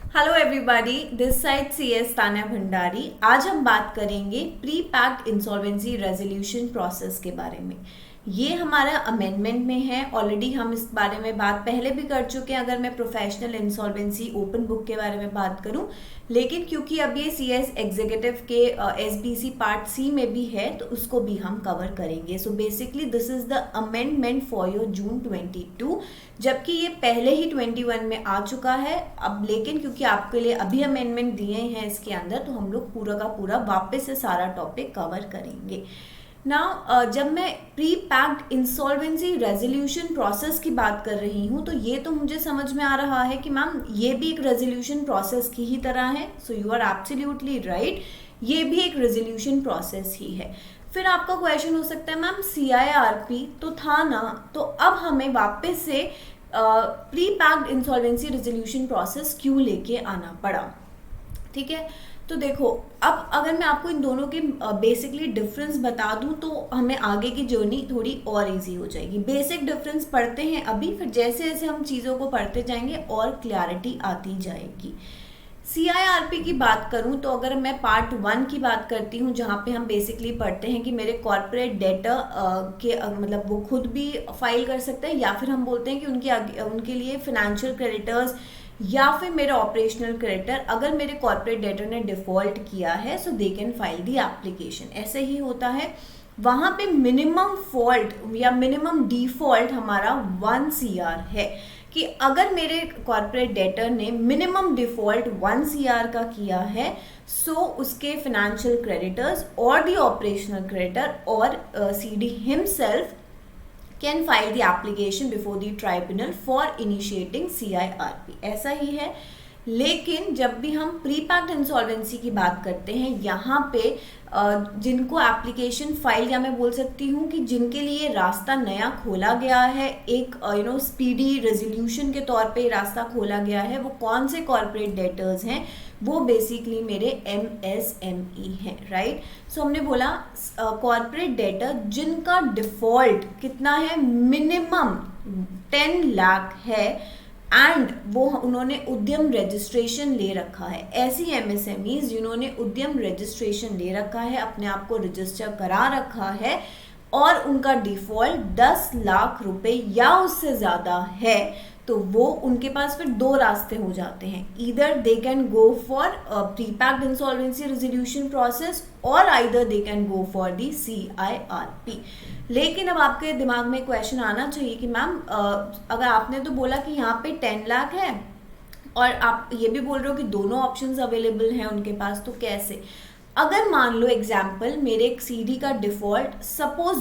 Hello everybody, this side CS Tanya Bhandari. आज हम बात करेंगे pre packed insolvency resolution process के बारे में। ये हमारा अमेंडमेंट में है। ऑलरेडी हम इस बारे में बात पहले भी कर चुके हैं, अगर मैं प्रोफेशनल इंसॉल्वेंसी ओपन बुक के बारे में बात करूं। लेकिन क्योंकि अब ये CS एग्जीक्यूटिव के SBC पार्ट C में भी है, तो उसको भी हम कवर करेंगे। So basically this is the amendment for your June 22, जबकि ये पहले ही 21 में आ चुका है। अब लेकिन क्योंकि आपके लिए अभी अमेंडमेंट दिए हैं इसके अंदर, तो हम लोग पूरा का पूरा वापस से सारा टॉपिक कवर करेंगे। नाउ जब मैं pre packed insolvency resolution process की बात कर रही हूँ, तो ये तो मुझे समझ में आ रहा है कि मैम ये भी एक रेजोल्यूशन प्रोसेस की ही तरह है। So you are absolutely right, ये भी एक रेजोल्यूशन प्रोसेस ही है। फिर आपका क्वेश्चन हो सकता है, मैम CIRP तो था ना, तो अब हमें वापस से pre packed insolvency resolution process क्यों लेके आना पड़ा? ठीक है, तो देखो, अब अगर मैं आपको इन दोनों के बेसिकली डिफरेंस बता दूं, तो हमें आगे की जर्नी थोड़ी और इजी हो जाएगी। बेसिक डिफरेंस पढ़ते हैं अभी, फिर जैसे जैसे हम चीज़ों को पढ़ते जाएंगे और क्लैरिटी आती जाएगी। CIRP की बात करूं, तो अगर मैं पार्ट 1 की बात करती हूं, जहां पे हम बेसिकली पढ़ते हैं कि मेरे कॉर्पोरेट डेटर के मतलब वो खुद भी फाइल कर सकते हैं, या फिर हम बोलते हैं कि उनके लिए फाइनेंशियल क्रेडिटर्स या फिर मेरे ऑपरेशनल क्रेडिटर, अगर मेरे कॉर्पोरेट डेटर ने डिफॉल्ट किया है, so they can file the application. ऐसे ही होता है। वहां पे मिनिमम फॉल्ट या मिनिमम डिफॉल्ट हमारा 1 CR है, कि अगर मेरे कॉर्पोरेट डेटर ने मिनिमम डिफॉल्ट 1 CR का किया है, सो उसके फाइनेंशियल क्रेडिटर्स और दी ऑपरेशनल क्रेडिटर और CD himself can file the application before the tribunal for initiating CIRP। ऐसा ही है। लेकिन जब भी हम प्री पैक्ड इंसॉल्वेंसी की बात करते हैं, यहाँ पे जिनको एप्लीकेशन फाइल, या मैं बोल सकती हूँ कि जिनके लिए रास्ता नया खोला गया है, एक स्पीडी रेजोल्यूशन के तौर पे रास्ता खोला गया है, वो कौन से कॉर्पोरेट डेटर्स हैं? वो बेसिकली मेरे MSME हैं, राइट। सो हमने बोला कॉर्पोरेट डेटर जिनका डिफॉल्ट कितना है, मिनिमम 10 लाख है, एंड वो उन्होंने उद्यम रजिस्ट्रेशन ले रखा है। ऐसी MSMEs जिन्होंने उद्यम रजिस्ट्रेशन ले रखा है, अपने आप को रजिस्टर करा रखा है, और उनका डिफॉल्ट 10 लाख रुपए या उससे ज़्यादा है, तो वो उनके पास फिर दो रास्ते हो जाते हैं। Either they can go for pre packed insolvency resolution process, और either they can go for the CIRP। लेकिन अब आपके दिमाग में क्वेश्चन आना चाहिए कि मैम अगर आपने तो बोला कि यहाँ पे 10 लाख है, और आप ये भी बोल रहे हो कि दोनों ऑप्शंस अवेलेबल हैं उनके पास, तो कैसे? अगर मान लो एग्जाम्पल, मेरे एक CD का डिफॉल्ट सपोज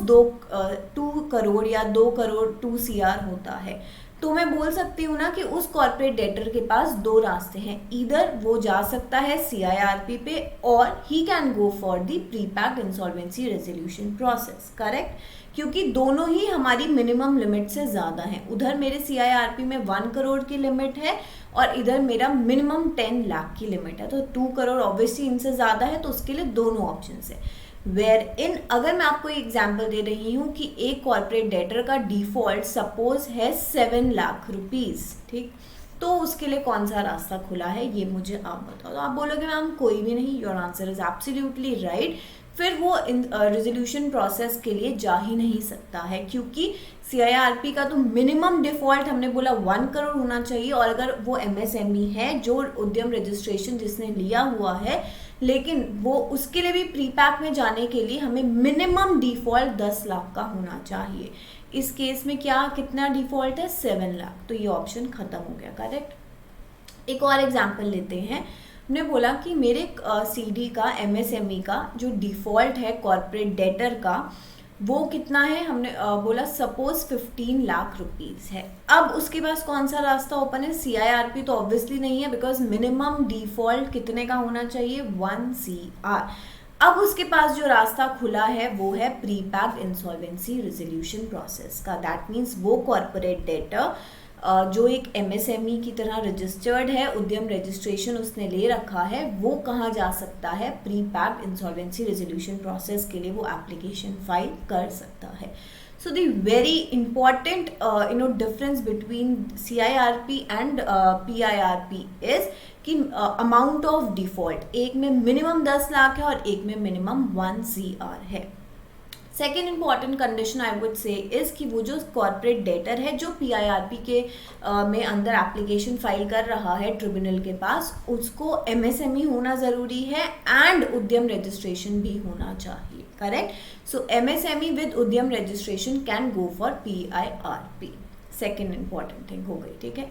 2 करोड़ या 2 करोड़ 2 CR होता है, तो मैं बोल सकती हूँ ना कि उस कॉर्पोरेट डेटर के पास दो रास्ते हैं। इधर वो जा सकता है CIRP पे, और he can go for the pre packed insolvency resolution process, correct, क्योंकि दोनों ही हमारी मिनिमम लिमिट से ज़्यादा हैं। उधर मेरे CIRP में 1 करोड़ की लिमिट है, और इधर मेरा मिनिमम 10 लाख की लिमिट है, तो 2 करोड़ ऑब्वियसली इनसे ज़्यादा है, तो उसके लिए दोनों ऑप्शन है। वेयर इन अगर मैं आपको एग्जाम्पल दे रही हूँ कि एक कॉर्पोरेट डेटर का डिफॉल्ट सपोज है 7 लाख रुपीज़, ठीक, तो उसके लिए कौन सा रास्ता खुला है, ये मुझे आप बताओ। तो आप बोलोगे मैम कोई भी नहीं, your answer is absolutely right. फिर वो रेजोल्यूशन प्रोसेस के लिए जा ही नहीं सकता है, क्योंकि CIRP का तो मिनिमम डिफॉल्ट हमने बोला 1 करोड़ होना चाहिए, और अगर वो MSME है जो उद्यम रजिस्ट्रेशन जिसने लिया हुआ है, लेकिन वो उसके लिए भी प्री पैक में जाने के लिए हमें मिनिमम डिफॉल्ट 10 लाख का होना चाहिए। इस केस में क्या कितना डिफॉल्ट है, 7 लाख, तो ये ऑप्शन खत्म हो गया, करेक्ट। एक और एग्जांपल लेते हैं। हमने बोला कि मेरे CD का MSME का जो डिफॉल्ट है कॉर्पोरेट डेटर का, वो कितना है, हमने बोला सपोज 15 लाख रुपीज़ है। अब उसके पास कौन सा रास्ता ओपन है? CIRP तो ऑब्वियसली नहीं है, बिकॉज मिनिमम डिफॉल्ट कितने का होना चाहिए, 1 CR। अब उसके पास जो रास्ता खुला है वो है pre packed insolvency resolution process का। दैट मीन्स वो कॉर्पोरेट डेटर जो एक MSME की तरह रजिस्टर्ड है, उद्यम रजिस्ट्रेशन उसने ले रखा है, वो कहाँ जा सकता है, pre packed insolvency resolution process के लिए वो एप्लीकेशन फाइल कर सकता है। So the very important difference between CIRP and PIRP is कि अमाउंट ऑफ डिफॉल्ट, एक में मिनिमम 10 लाख है और एक में मिनिमम 1 CR है। Second important condition I would say is कि वो जो कॉर्पोरेट डेटर है जो PIRP के में अंदर एप्लीकेशन फाइल कर रहा है ट्रिब्यूनल के पास, उसको MSME होना ज़रूरी है एंड उद्यम रजिस्ट्रेशन भी होना चाहिए। करेक्ट। सो MSME विद उद्यम registration can go for PIRP। Second important thing हो गई। ठीक है।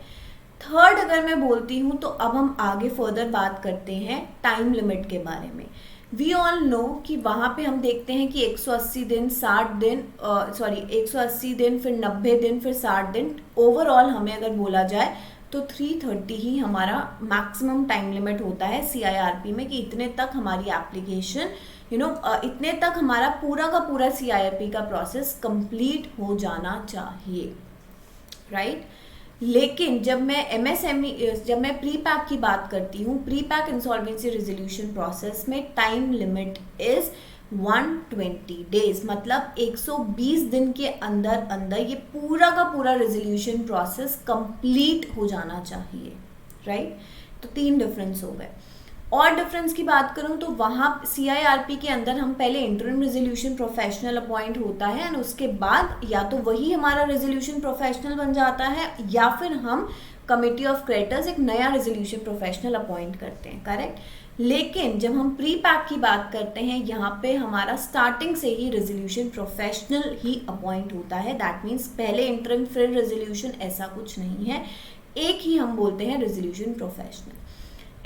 थर्ड अगर मैं बोलती हूँ तो अब हम आगे फर्दर बात करते हैं टाइम लिमिट के बारे में। वी ऑल नो कि वहाँ पे हम देखते हैं कि 180 दिन, 60 दिन, 180 दिन, फिर 90 दिन, फिर 60 दिन, ओवरऑल हमें अगर बोला जाए तो 330 ही हमारा मैक्सिमम टाइम लिमिट होता है CIRP में, कि इतने तक हमारी एप्लीकेशन इतने तक हमारा पूरा का पूरा CIRP का प्रोसेस कंप्लीट हो जाना चाहिए। राइट। लेकिन जब मैं प्री पैक की बात करती हूँ, pre pack insolvency resolution process में टाइम लिमिट इज 120 डेज, मतलब 120 दिन के अंदर अंदर ये पूरा का पूरा रेजोल्यूशन प्रोसेस कंप्लीट हो जाना चाहिए। राइट। तो 3 डिफरेंस हो गए। और डिफरेंस की बात करूं तो वहाँ CIRP के अंदर हम पहले इंटरिम रेजोल्यूशन प्रोफेशनल अपॉइंट होता है एंड उसके बाद या तो वही हमारा रेजोल्यूशन प्रोफेशनल बन जाता है या फिर हम कमिटी ऑफ क्रेडिटर्स एक नया रेजोल्यूशन प्रोफेशनल अपॉइंट करते हैं। करेक्ट। लेकिन जब हम प्री पैक की बात करते हैं, यहाँ पे हमारा स्टार्टिंग से ही रेजोल्यूशन प्रोफेशनल ही अपॉइंट होता है। दैट मीन्स पहले इंटरिम फिर रेजोल्यूशन, ऐसा कुछ नहीं है, एक ही हम बोलते हैं resolution professional.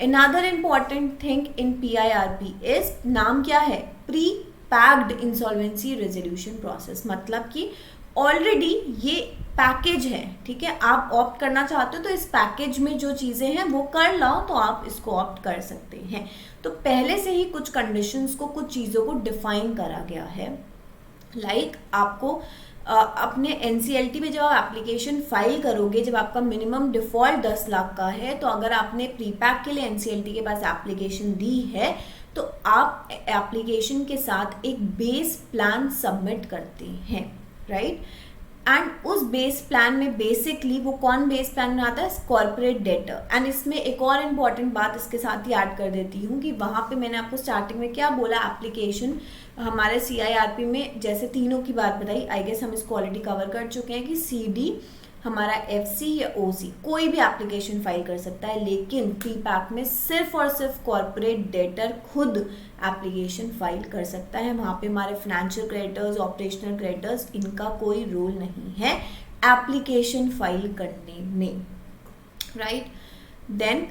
Another important thing in PIRP is, नाम क्या है, pre packed insolvency resolution process, मतलब कि ऑलरेडी ये पैकेज है। ठीक है। आप ऑप्ट करना चाहते हो तो इस पैकेज में जो चीज़ें हैं वो कर लो तो आप इसको ऑप्ट कर सकते हैं। तो पहले से ही कुछ कंडीशंस को, कुछ चीज़ों को डिफाइन करा गया है। लाइक आपको अपने NCLT में जब आप एप्लीकेशन फाइल करोगे, जब आपका मिनिमम डिफ़ॉल्ट 10 लाख का है, तो अगर आपने प्री पैक के लिए NCLT के पास एप्लीकेशन दी है तो आप एप्लीकेशन के साथ एक बेस प्लान सबमिट करते हैं। राइट। एंड उस बेस प्लान में बेसिकली वो कौन बेस प्लान में आता है, कॉर्पोरेट डेटर। एंड इसमें एक और इम्पॉर्टेंट बात इसके साथ ही ऐड कर देती हूँ कि वहाँ पे मैंने आपको स्टार्टिंग में क्या बोला, एप्लीकेशन हमारे CIRP में जैसे तीनों की बात बताई, आई गेस हम इसको ऑलरेडी कवर कर चुके हैं कि CD, हमारा FC या OC कोई भी एप्लीकेशन फाइल कर सकता है, लेकिन प्री पैक में सिर्फ और सिर्फ कॉर्पोरेट डेटर खुद एप्लीकेशन फाइल कर सकता है। वहाँ पे हमारे फाइनेंशियल क्रेडिटर्स, ऑपरेशनल क्रेडिटर्स, इनका कोई रोल नहीं है एप्लीकेशन फाइल करने में। राइट। देन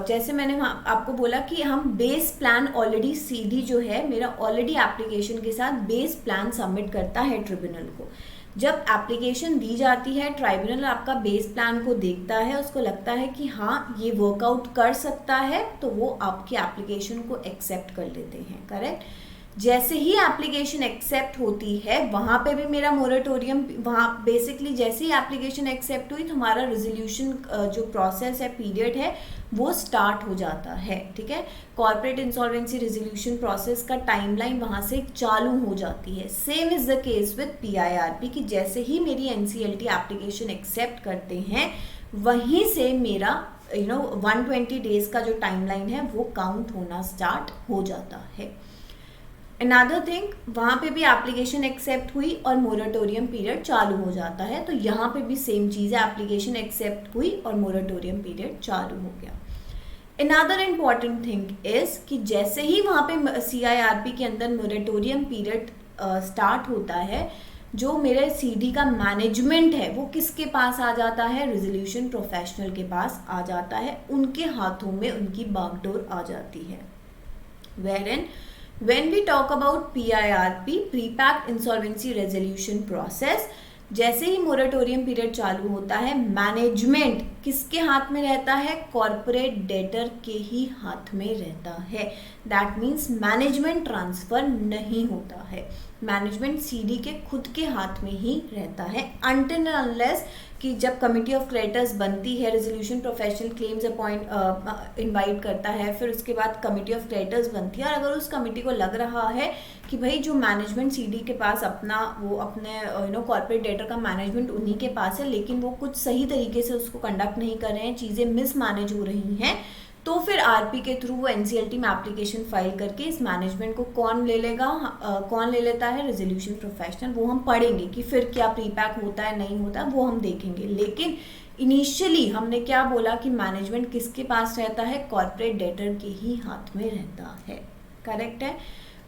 जैसे मैंने आपको बोला कि हम बेस प्लान ऑलरेडी, CD जो है मेरा ऑलरेडी एप्लीकेशन के साथ बेस प्लान सबमिट करता है ट्रिब्यूनल को। जब एप्लीकेशन दी जाती है, ट्राइब्यूनल आपका बेस प्लान को देखता है, उसको लगता है कि हाँ ये वर्कआउट कर सकता है, तो वो आपकी एप्लीकेशन को एक्सेप्ट कर लेते हैं। करेक्ट। जैसे ही एप्लीकेशन एक्सेप्ट होती है, वहाँ पे भी मेरा मोरेटोरियम, वहाँ बेसिकली जैसे ही एप्लीकेशन एक्सेप्ट हुई तो हमारा रेजोल्यूशन जो प्रोसेस है, पीरियड है, वो स्टार्ट हो जाता है। ठीक है। कॉर्पोरेट इंसॉल्वेंसी रेजोल्यूशन प्रोसेस का टाइमलाइन वहाँ से चालू हो जाती है। Same is the case with PIRP कि जैसे ही मेरी NCLT एप्लीकेशन एक्सेप्ट करते हैं, वहीं से मेरा 120 डेज का जो टाइमलाइन है वो काउंट होना स्टार्ट हो जाता है। अनदर थिंग, वहाँ पे भी एप्लीकेशन एक्सेप्ट हुई और मोरेटोरियम पीरियड चालू हो जाता है, तो यहाँ पे भी सेम चीज़ है, एप्लीकेशन एक्सेप्ट हुई और मोरेटोरियम पीरियड चालू हो गया। अनदर इम्पॉर्टेंट थिंग इज कि जैसे ही वहाँ पे CIRP के अंदर मोरेटोरियम पीरियड स्टार्ट होता है, जो मेरे CD का मैनेजमेंट है वो किसके पास आ जाता है, रेजोल्यूशन प्रोफेशनल के पास आ जाता है, उनके हाथों में उनकी बागडोर आ जाती है। Wherein when we talk about PIRP, pre-packed insolvency resolution process, जैसे ही मोरेटोरियम पीरियड चालू होता है, मैनेजमेंट किसके हाथ में रहता है, कॉर्पोरेट डेटर के ही हाथ में रहता है। दैट मीन्स मैनेजमेंट ट्रांसफर नहीं होता है, मैनेजमेंट CD के खुद के हाथ में ही रहता है, अनटिल अनलेस कि जब कमिटी ऑफ क्रेडिटर्स बनती है, resolution professional claims appoint invite करता है, फिर उसके बाद कमिटी ऑफ क्रेडिटर्स बनती है, और अगर उस कमिटी को लग रहा है कि भाई जो मैनेजमेंट CD के पास अपना वो अपने कॉर्पोरेट डेटर का मैनेजमेंट उन्हीं के पास है, लेकिन वो कुछ सही तरीके से उसको कंडक्ट नहीं कर रहे हैं, चीज़ें मिसमैनेज हो रही हैं, तो फिर आरपी के थ्रू वो एनसीएलटी में एप्लीकेशन फाइल करके इस मैनेजमेंट को कौन ले लेगा, कौन ले लेता है, रेजोल्यूशन प्रोफेशनल। वो हम पढ़ेंगे कि फिर क्या प्री पैक होता है नहीं होता, वो हम देखेंगे। लेकिन इनिशियली हमने क्या बोला कि मैनेजमेंट किसके पास रहता है, कॉर्पोरेट डेटर के ही हाथ में रहता है। करेक्ट है।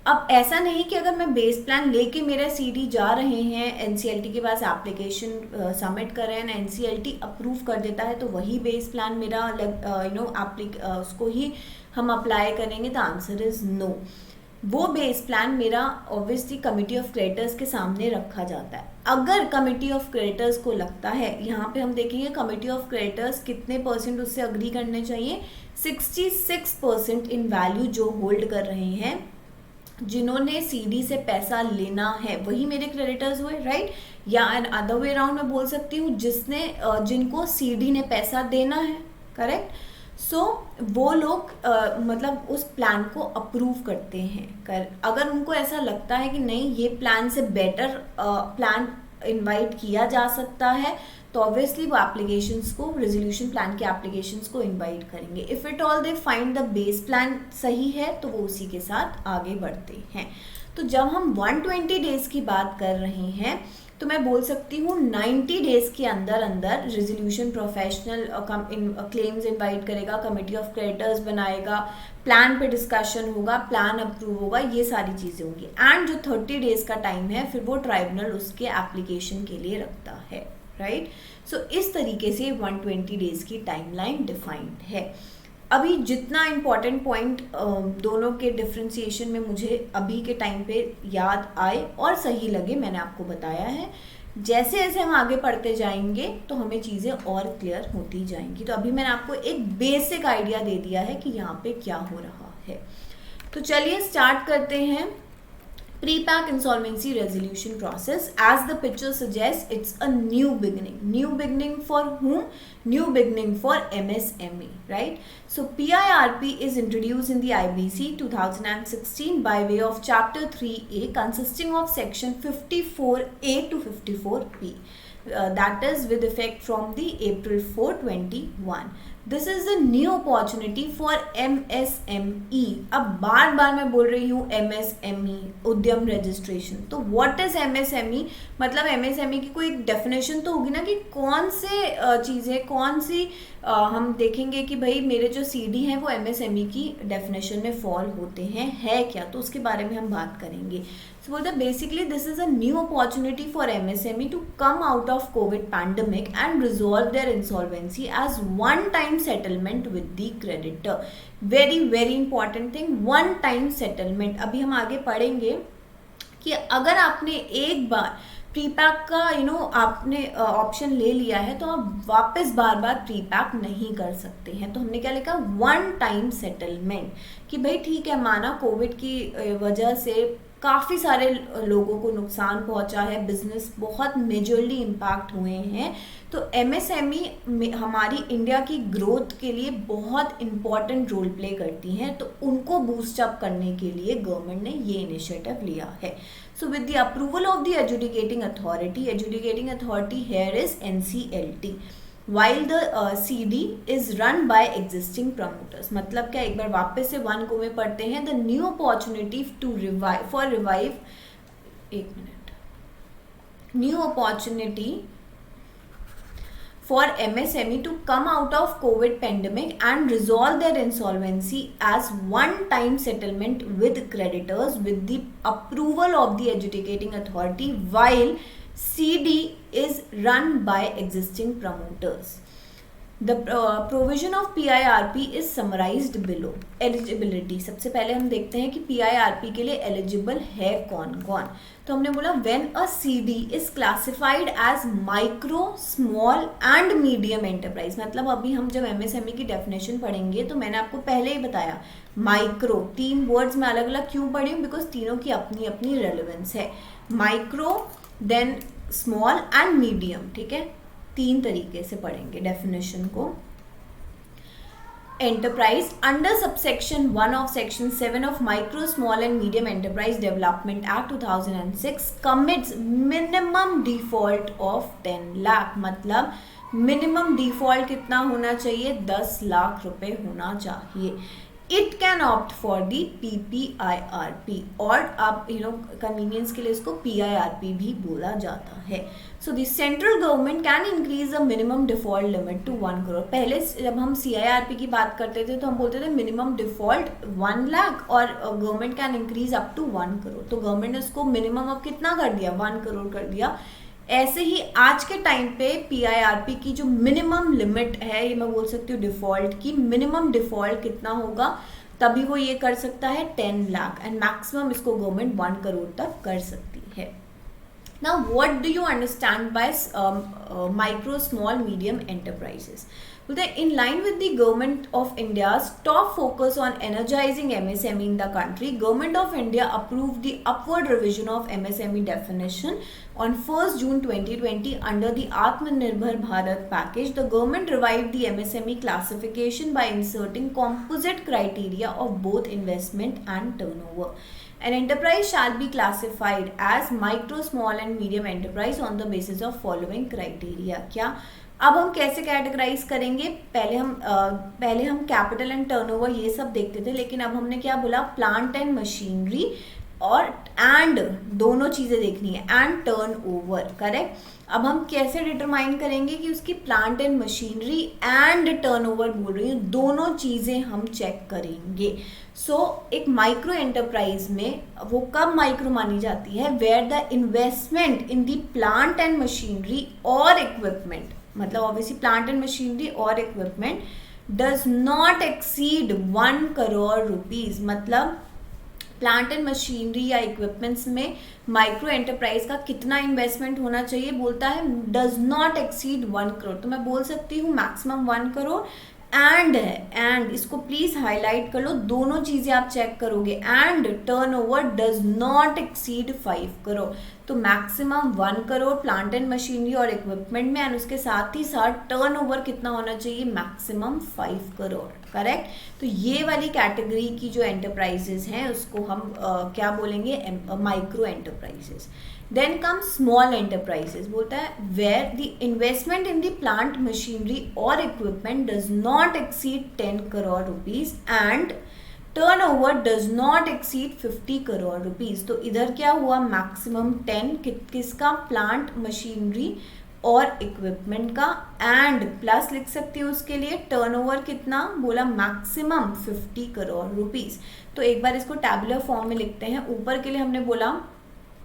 अब ऐसा नहीं कि अगर मैं बेस प्लान लेके मेरा सीडी जा रहे हैं, एनसीएलटी के पास एप्लीकेशन सबमिट कर रहे हैं, एनसीएलटी अप्रूव कर देता है तो वही बेस प्लान मेरा उसको ही हम अप्लाई करेंगे। The answer is no. वो बेस प्लान मेरा ऑब्वियसली कमिटी ऑफ क्रेडिटर्स के सामने रखा जाता है। अगर कमिटी ऑफ क्रेडिटर्स को लगता है, यहाँ पे हम देखेंगे कमिटी ऑफ क्रेडिटर्स कितने परसेंट उससे अग्री करने चाहिए, 66% इन वैल्यू जो होल्ड कर रहे हैं, जिन्होंने सीडी से पैसा लेना है वही मेरे क्रेडिटर्स हुए, राइट। या अदर वे अराउंड मैं बोल सकती हूँ जिनको सीडी ने पैसा देना है, करेक्ट। सो वो लोग मतलब उस प्लान को अप्रूव करते हैं। अगर उनको ऐसा लगता है कि नहीं ये प्लान से बेटर प्लान इनवाइट किया जा सकता है, तो ऑब्वियसली वो एप्लीकेशंस को, रेजोल्यूशन प्लान के एप्लीकेशंस को इनवाइट करेंगे। If it all they find the base plan सही है तो वो उसी के साथ आगे बढ़ते हैं। तो जब हम 120 डेज की बात कर रहे हैं तो मैं बोल सकती हूँ 90 डेज के अंदर अंदर रेजोल्यूशन प्रोफेशनल क्लेम्स इनवाइट करेगा, कमिटी ऑफ क्रेडिटर्स बनाएगा, प्लान पे डिस्कशन होगा, प्लान अप्रूव होगा, ये सारी चीज़ें होंगी। एंड जो 30 डेज का टाइम है फिर वो ट्राइब्यूनल उसके एप्लीकेशन के लिए रखता है, राइट। सो इस तरीके से 120 डेज की टाइमलाइन डिफाइंड है। अभी जितना इम्पॉर्टेंट पॉइंट दोनों के डिफ्रेंसिएशन में मुझे अभी के टाइम पे याद आए और सही लगे मैंने आपको बताया है। जैसे जैसे हम आगे पढ़ते जाएंगे तो हमें चीज़ें और क्लियर होती जाएंगी। तो अभी मैंने आपको एक बेसिक आइडिया दे दिया है कि यहाँ पे क्या हो रहा है। तो चलिए स्टार्ट करते हैं। Pre-pack insolvency resolution process, as the picture suggests, it's a new beginning. New beginning for whom? New beginning for MSME, right? So PIRP is introduced in the IBC 2016 by way of Chapter 3A, consisting of Section 54A to 54B. That is with effect from the April 4, 21. This is the new opportunity for MSME। अब बार बार मैं बोल रही हूँ MSME, उद्यम registration. तो what is MSME? मतलब MSME की कोई डेफिनेशन तो होगी ना कि कौन से चीज़ें, कौन सी हम देखेंगे कि भाई मेरे जो CD हैं वो MSME की डेफिनेशन में फॉल होते हैं, है क्या, तो उसके बारे में हम बात करेंगे। So बोलते basically this is a new opportunity for MSME to come out of COVID pandemic and resolve their insolvency as one-time settlement with the creditor. Very very important thing, one-time settlement। अभी हम आगे पढ़ेंगे कि अगर आपने एक बार prepack का आपने ऑप्शन ले लिया है तो आप वापस बार बार प्रीपैक नहीं कर सकते हैं। तो हमने क्या लिखा, वन टाइम सेटलमेंट, कि भाई ठीक है माना कोविड की वजह से काफ़ी सारे लोगों को नुकसान पहुंचा है, बिजनेस बहुत मेजरली इम्पैक्ट हुए हैं, तो MSME हमारी इंडिया की ग्रोथ के लिए बहुत इम्पॉर्टेंट रोल प्ले करती हैं। तो उनको बूस्ट अप करने के लिए गवर्नमेंट ने ये इनिशिएटिव लिया है। So with the approval of the adjudicating authority here is NCLT, while the CD is run by existing promoters। मतलब क्या, एक बार वापस से 1 को में पढ़ते हैं, the new opportunity to revive new opportunity for MSME to come out of COVID pandemic and resolve their insolvency as one-time settlement with creditors with the approval of the adjudicating authority while CD is run by existing promoters. The provision of PIRP is summarized below. Eligibility, सबसे पहले हम देखते हैं कि PIRP के लिए eligible है कौन कौन। तो हमने बोला when a CD is classified as micro, small and medium enterprise। मतलब अभी हम जब MSME की डेफिनेशन पढ़ेंगे तो मैंने आपको पहले ही बताया माइक्रो, 3 वर्ड्स में अलग अलग क्यों पढ़ी, बिकॉज तीनों की अपनी अपनी रेलेवेंस है। Micro, then small and medium, ठीक है, 3 तरीके से पढ़ेंगे डेफिनेशन को। Enterprise under subsection 1 of section 7 of micro small and medium enterprise development act 2006 commits minimum default of 10 lakh. मतलब मिनिमम डिफॉल्ट कितना होना चाहिए, 10 लाख रुपए होना चाहिए। It can opt for the PPIRP और आप कन्वीनियंस के लिए इसको PIRP भी बोला जाता है। So the central government can increase the minimum default limit to 1 crore. पहले जब हम CIRP की बात करते थे तो हम बोलते थे मिनिमम डिफॉल्ट 1 लाख और government can increase up to 1 crore. तो गवर्नमेंट ने इसको मिनिमम अब कितना कर दिया, 1 करोड़ कर दिया। ऐसे ही आज के टाइम पे PIRP की जो मिनिमम लिमिट है, ये मैं बोल सकती हूँ डिफॉल्ट की, मिनिमम डिफॉल्ट कितना होगा तभी वो ये कर सकता है 10 लाख एंड मैक्सिमम इसको गवर्नमेंट 1 करोड़ तक कर सकती है। Now, what do you understand by micro, small, medium enterprises? Well, in line with the Government of India's top focus on energizing MSME in the country, Government of India approved the upward revision of MSME definition on 1st June 2020 under the Atmanirbhar Bharat package. The government revived the MSME classification by inserting composite criteria of both investment and turnover. An enterprise shall be classified as micro, small and medium enterprise on the basis of following criteria. क्या अब हम कैसे categorise करेंगे, पहले हम capital and turnover ये सब देखते थे, लेकिन अब हमने क्या बोला, प्लांट एंड मशीनरी और एंड दोनों चीजें देखनी है, एंड टर्नओवर, करेक्ट। अब हम कैसे डिटरमाइन करेंगे कि उसकी plant and machinery and turnover बोल रही हूँ, दोनों चीजें हम चेक करेंगे। सो एक माइक्रो एंटरप्राइज में वो कब माइक्रो मानी जाती है, where the investment in the plant and machinery और इक्विपमेंट, मतलब ऑब्वियसली प्लांट एंड मशीनरी और equipment does not exceed 1 crore rupees. मतलब प्लांट एंड मशीनरी या इक्विपमेंट्स में माइक्रो एंटरप्राइज का कितना इन्वेस्टमेंट होना चाहिए, बोलता है डज नॉट एक्सीड 1 करोड़। तो मैं बोल सकती हूँ मैक्सिमम 1 करोड़ एंड है, एंड इसको प्लीज हाईलाइट कर लो, दोनों चीजें आप चेक करोगे, and turnover does not exceed 5 crore. तो maximum 1 crore plant and machinery और इक्विपमेंट में, एंड उसके साथ ही साथ टर्नओवर कितना होना चाहिए, मैक्सिमम 5 करोड़, करेक्ट। तो ये वाली कैटेगरी की जो एंटरप्राइजेस हैं उसको हम क्या बोलेंगे, micro enterprises. Then come small enterprises, बोलता है where the investment in the plant machinery और equipment does not exceed 10 crore rupees and turnover does not exceed 50 crore rupees. तो इधर क्या हुआ, मैक्सिमम 10 किसका, प्लांट मशीनरी और इक्विपमेंट का, एंड प्लस लिख सकती हूँ उसके लिए टर्नओवर कितना, बोला मैक्सिमम 50 करोड़ रुपीज। तो एक बार इसको टैबुलर फॉर्म में लिखते हैं। ऊपर के लिए हमने बोला,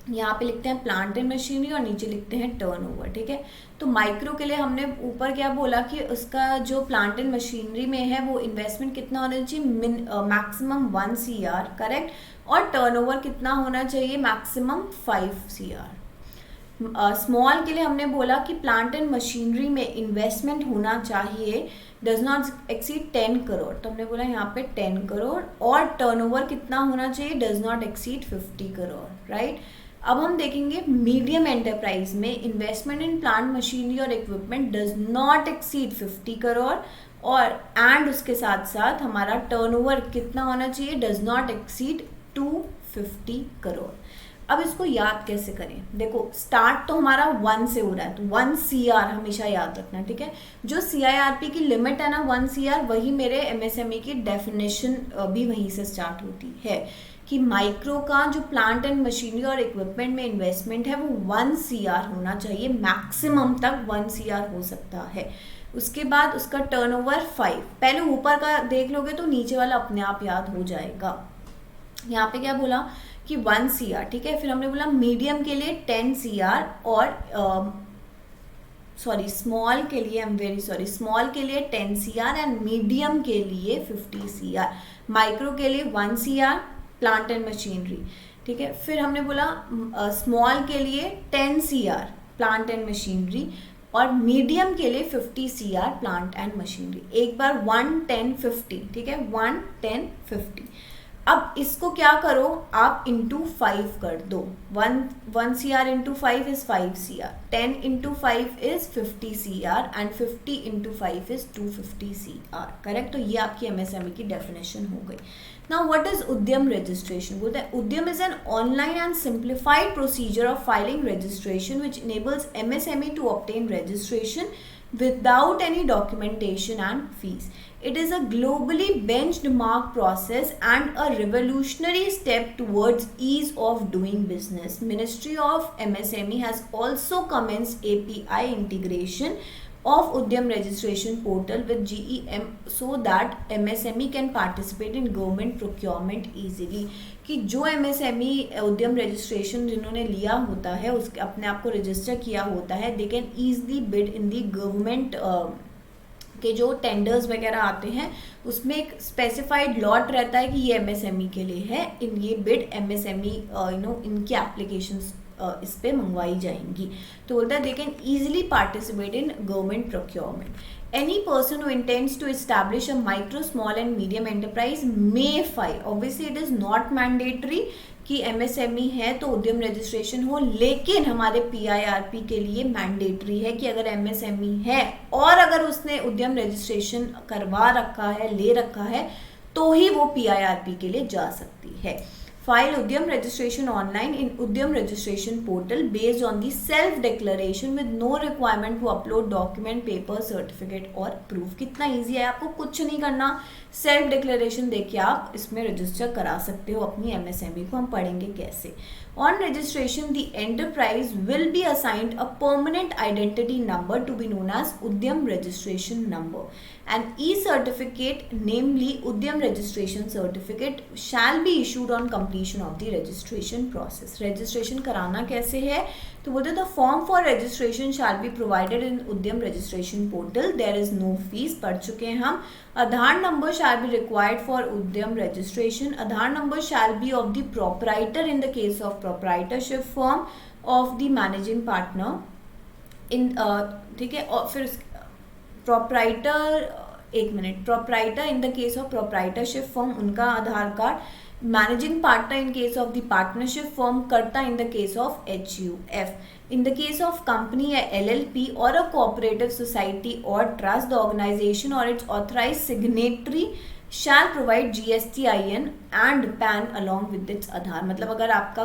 यहाँ पे लिखते हैं प्लांट एंड मशीनरी और नीचे लिखते हैं टर्नओवर, ठीक है। तो माइक्रो के लिए हमने ऊपर क्या बोला कि उसका जो प्लांट एंड मशीनरी में है वो इन्वेस्टमेंट कितना होना चाहिए, मैक्सिमम 1 CR, करेक्ट, और टर्नओवर कितना होना चाहिए, मैक्सिमम 5 CR। स्मॉल के लिए हमने बोला कि प्लांट एंड मशीनरी में इन्वेस्टमेंट होना चाहिए डज नॉट एक्सीड 10 करोड़, तो हमने बोला यहाँ पे 10 करोड़, और टर्नओवर कितना होना चाहिए, does not exceed 50 crore, right. अब हम देखेंगे मीडियम एंटरप्राइज में इन्वेस्टमेंट इन प्लांट मशीनरी और equipment does not exceed 50 crore, और एंड उसके साथ साथ हमारा टर्नओवर कितना होना चाहिए, डज नॉट एक्सीड 250 करोड़। अब इसको याद कैसे करें, देखो स्टार्ट तो हमारा 1 से हो रहा है, तो 1 CR हमेशा याद रखना, ठीक है। जो CIRP की लिमिट है ना 1 CR, वही मेरे MSME की डेफिनेशन भी वहीं से स्टार्ट होती है कि माइक्रो का जो प्लांट एंड मशीनरी और इक्विपमेंट में इन्वेस्टमेंट है वो 1 CR होना चाहिए, मैक्सिमम तक 1 CR हो सकता है। उसके बाद उसका टर्नओवर 5, पहले ऊपर का देख लोगे तो नीचे वाला अपने आप याद हो जाएगा। यहाँ पे क्या बोला कि 1 CR, ठीक है। फिर हमने बोला मीडियम के लिए 10 CR और स्मॉल के लिए, स्मॉल के लिए 10 CR एंड मीडियम के लिए 50 CR, माइक्रो के लिए 1 CR प्लांट एंड मशीनरी, ठीक है। फिर हमने बोला स्मॉल के लिए 10 CR प्लांट एंड मशीनरी और मीडियम के लिए 50 CR प्लांट एंड मशीनरी। एक बार 1, 10, 50, ठीक है, 1, 10, 50। अब इसको क्या करो आप इंटू 5 कर दो, 1 CR into 5 is 5 CR, 10 into 5 is 50 CR and 50 into 5 is 250 CR, correct. तो ये आपकी MSME की डेफिनेशन हो गई। Now what is Udyam registration, बोलते हैं Udyam is an online and simplified procedure of filing registration which enables MSME to obtain registration without any documentation and fees. It is a globally benchmark process and a revolutionary step towards ease of doing business. Ministry of MSME has also commenced API integration of Udyam registration portal with GEM so that MSME can participate in government procurement easily. कि जो MSME उद्यम registration जिन्होंने लिया होता है, उसके अपने आप को रजिस्टर किया होता है, they can easily bid in the government के जो टेंडर्स वगैरह आते हैं उसमें एक स्पेसिफाइड लॉट रहता है कि ये MSME के लिए है, इन ये बिड MSME इनकी एप्लीकेशंस इस पे मंगवाई जाएंगी. तो बोलता है they can easily participate in government procurement. Any person who intends to establish a micro, small and medium enterprise may file. Obviously it is not mandatory कि MSME है तो उद्यम रजिस्ट्रेशन हो, लेकिन हमारे PIRP के लिए मैंडेटरी है कि अगर MSME है और अगर उसने उद्यम रजिस्ट्रेशन करवा रखा है, ले रखा है, तो ही वो PIRP के लिए जा सकती है. File Udyam registration online in Udyam registration portal based on the self-declaration with no requirement to upload document, paper, certificate और proof. कितना easy है, आपको कुछ नहीं करना, सेल्फ डिक्लेरेशन देके आप इसमें रजिस्टर करा सकते हो अपनी MSME को. हम पढ़ेंगे कैसे. On registration, the enterprise will be assigned a permanent identity number to be known as Udyam registration number. An e-certificate, namely Udyam registration certificate, shall be issued on completion of the registration process. Registration कराना कैसे है, तो बोलते the form for registration shall be provided in Udyam registration portal. There is no fees. पढ़ चुके हैं हम. Aadhaar number shall be required for Udyam registration. Aadhaar number shall be of the proprietor in the case of proprietorship firm, of the managing partner in ठीक है. और फिर proprietor, एक minute, proprietor in the case of proprietorship firm उनका आधार card, managing partner in case of the partnership firm, कर्ता in the case of HUF. In the case of company या LLP or a cooperative society or trust, the organization or its authorized signatory shall provide GSTIN and PAN along with its आधार. मतलब अगर आपका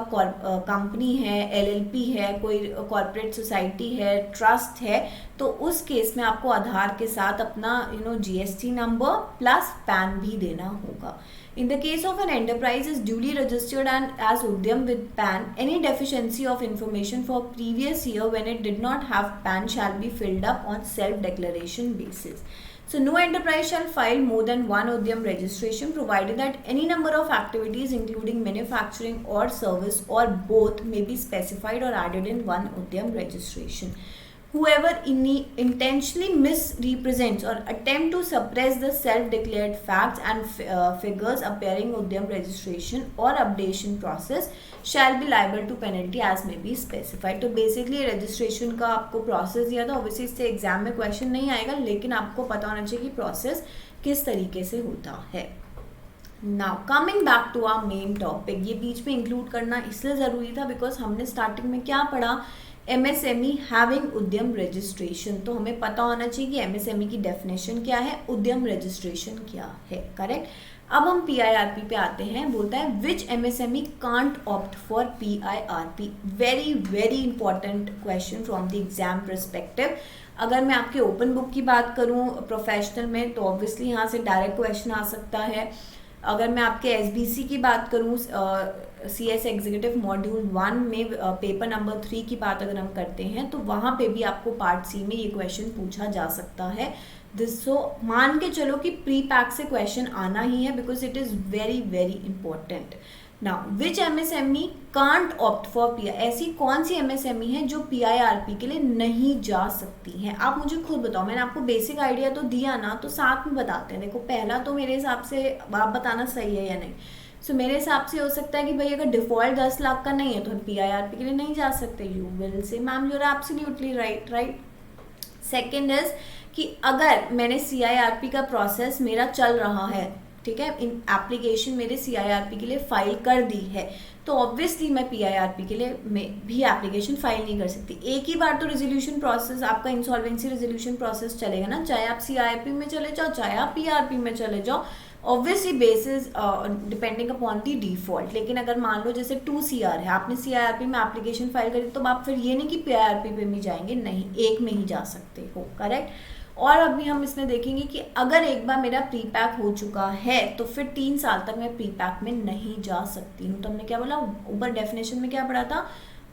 company है, LLP है, कोई corporate society है, trust है, तो उस केस में आपको आधार के साथ अपना GST नंबर प्लस पैन भी देना होगा. In the case of an enterprise is duly registered and as Udyam with PAN, any deficiency of information for previous year when it did not have PAN shall be filled up on self-declaration basis. So no enterprise shall file more than one Udyam registration provided that any number of activities including manufacturing or service or both may be specified or added in one Udyam registration. Whoever intentionally misrepresents or attempt to suppress the self-declared facts and figures appearing Udyam registration or updation process shall be liable to penalty as may be specified. तो basically registration का आपको process दिया था. obviously इससे exam में question नहीं आएगा, लेकिन आपको पता होना चाहिए कि प्रोसेस किस तरीके से होता है. Now coming back to our main topic, ये बीच में इंक्लूड करना इसलिए ज़रूरी था बिकॉज हमने स्टार्टिंग में क्या पढ़ा, MSME हैविंग उद्यम रजिस्ट्रेशन. तो हमें पता होना चाहिए कि MSME की डेफिनेशन क्या है, उद्यम रजिस्ट्रेशन क्या है. करेक्ट. अब हम PIRP पे आते हैं. बोलता है विच MSME can't opt for PIRP. Very very important question from the exam perspective. अगर मैं आपके ओपन बुक की बात करूं प्रोफेशनल में, तो ऑब्वियसली यहाँ से डायरेक्ट क्वेश्चन आ सकता है. अगर मैं आपके SBC की बात करूं, CS एग्जीक्यूटिव मॉड्यूल 1 में पेपर नंबर 3 की बात अगर हम करते हैं, तो वहाँ पे भी आपको पार्ट C में ये क्वेश्चन पूछा जा सकता है. सो मान के चलो कि प्री पैक से क्वेश्चन आना ही है because it is very very important. Now which MSME can't opt for PIRP. ऐसी कौन सी MSME है जो PIRP के लिए नहीं जा सकती है. आप मुझे खुद बताओ. मैंने आपको बेसिक आइडिया तो दिया ना, तो साथ में बताते हैं. देखो पहला तो मेरे हिसाब से आप बताना सही है या नहीं. सो मेरे हिसाब से हो सकता है कि भाई अगर डिफॉल्ट 10 लाख का नहीं है तो हम PIRP के लिए नहीं जा सकते. You will say ma'am you are absolutely right. Second is कि अगर मैंने CIRP का प्रोसेस मेरा चल रहा है, ठीक है, इन एप्लीकेशन मेरे CIRP के लिए फाइल कर दी है, तो ऑब्वियसली मैं PIRP के लिए भी एप्लीकेशन फाइल नहीं कर सकती. एक ही बार तो रेजोल्यूशन प्रोसेस, आपका इंसॉल्वेंसी रेजोल्यूशन प्रोसेस चलेगा ना, चाहे आप CIRP में चले जाओ, चाहे आप PIRP में चले जाओ. Obviously basis depending upon the default. लेकिन अगर मान लो जैसे 2 CR है, आपने CIRP में एप्लीकेशन फाइल करी, तो आप फिर ये नहीं कि PIRP पे भी जाएंगे, नहीं, एक में ही जा सकते हो, करेक्ट। और अभी हम इसमें देखेंगे कि अगर एक बार मेरा प्री पैक हो चुका है तो फिर 3 साल तक मैं प्री पैक में नहीं जा सकती हूँ। तो हमने क्या बोला, ऊपर डेफिनेशन में क्या पढ़ा था,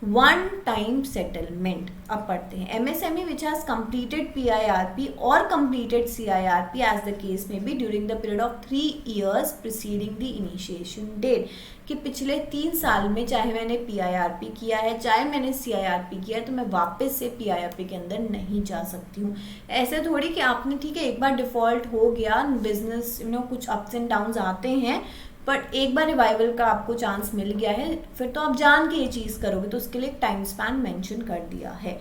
वन टाइम सेटलमेंट। अब पढ़ते हैं, MSME which has completed PIRP और completed CIRP as the case में be during the period of 3 years preceding the initiation date, कि पिछले 3 साल में चाहे मैंने PIRP किया है चाहे मैंने CIRP किया है तो मैं वापस से PIRP के अंदर नहीं जा सकती हूँ। ऐसे थोड़ी कि आपने ठीक है एक बार डिफॉल्ट हो गया, बिजनेस कुछ अप्स एंड डाउन्स आते हैं, बट एक बार रिवाइवल का आपको चांस मिल गया है, फिर तो आप जान के ये चीज़ करोगे, तो उसके लिए एक टाइम स्पैन मेंशन कर दिया है।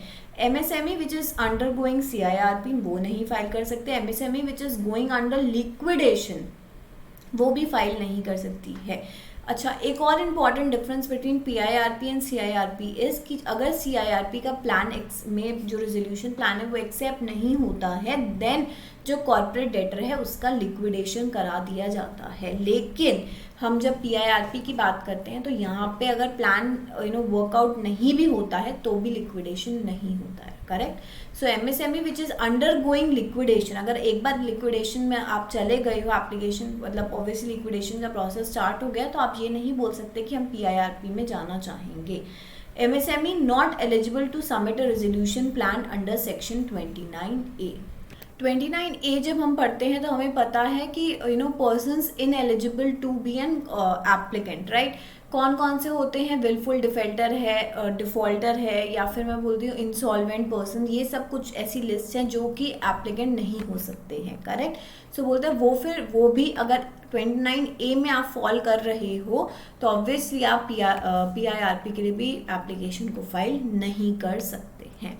MSME which is under going CIRP वो नहीं फाइल कर सकते। MSME which is going under liquidation वो भी फाइल नहीं कर सकती है। अच्छा, एक और important difference between PIRP and CIRP is कि अगर CIRP का प्लान में जो रेजोल्यूशन प्लान है वो एक्सेप्ट नहीं होता है, देन जो कॉर्पोरेट डेटर है उसका लिक्विडेशन करा दिया जाता है। लेकिन हम जब PIRP की बात करते हैं तो यहाँ पे अगर प्लान वर्कआउट नहीं भी होता है तो भी लिक्विडेशन नहीं होता है, correct. So MSME which is under going liquidation, अगर एक बार लिक्विडेशन में आप चले गए हो, एप्लीकेशन मतलब ऑब्वियसली लिक्विडेशन का प्रोसेस स्टार्ट हो गया, तो आप ये नहीं बोल सकते कि हम PIRP में जाना चाहेंगे। MSME not eligible to submit a resolution plan under section 29A। 29A जब हम पढ़ते हैं तो हमें पता है कि persons ineligible to be an applicant, right. कौन कौन से होते हैं, विलफुल डिफॉल्टर है, डिफॉल्टर है, या फिर मैं बोलती हूँ इंसॉल्वेंट पर्सन, ये सब कुछ ऐसी लिस्ट हैं जो कि एप्लीकेंट नहीं हो सकते हैं, करेक्ट। सो बोलते हैं वो भी अगर 29A में आप फॉल कर रहे हो तो ऑब्वियसली आप PIRP के लिए भी एप्लीकेशन को फाइल नहीं कर सकते हैं।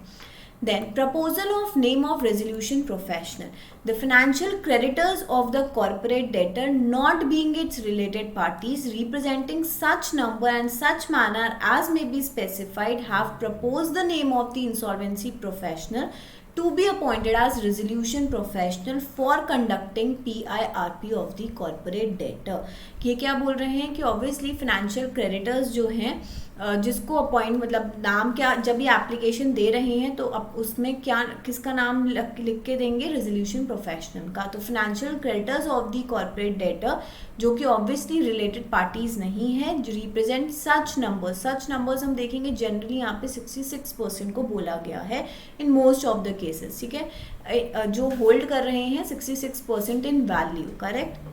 Then, proposal of name of resolution professional. The financial creditors of the corporate debtor not being its related parties representing such number and such manner as may be specified have proposed the name of the insolvency professional to be appointed as resolution professional for conducting PIRP of the corporate debtor। ये क्या बोल रहे हैं कि obviously financial creditors जो हैं जिसको appoint मतलब नाम क्या, जब ये एप्लीकेशन दे रहे हैं तो अब उसमें क्या किसका नाम लिख के देंगे, रेजोल्यूशन प्रोफेशनल का। तो financial creditors of the corporate debtor जो कि ऑब्वियसली रिलेटेड पार्टीज नहीं है, जो रिप्रेजेंट सच नंबर्स हम देखेंगे जनरली यहाँ पे 66% को बोला गया है in most of the cases, ठीक है, जो होल्ड कर रहे हैं 66% in value, correct.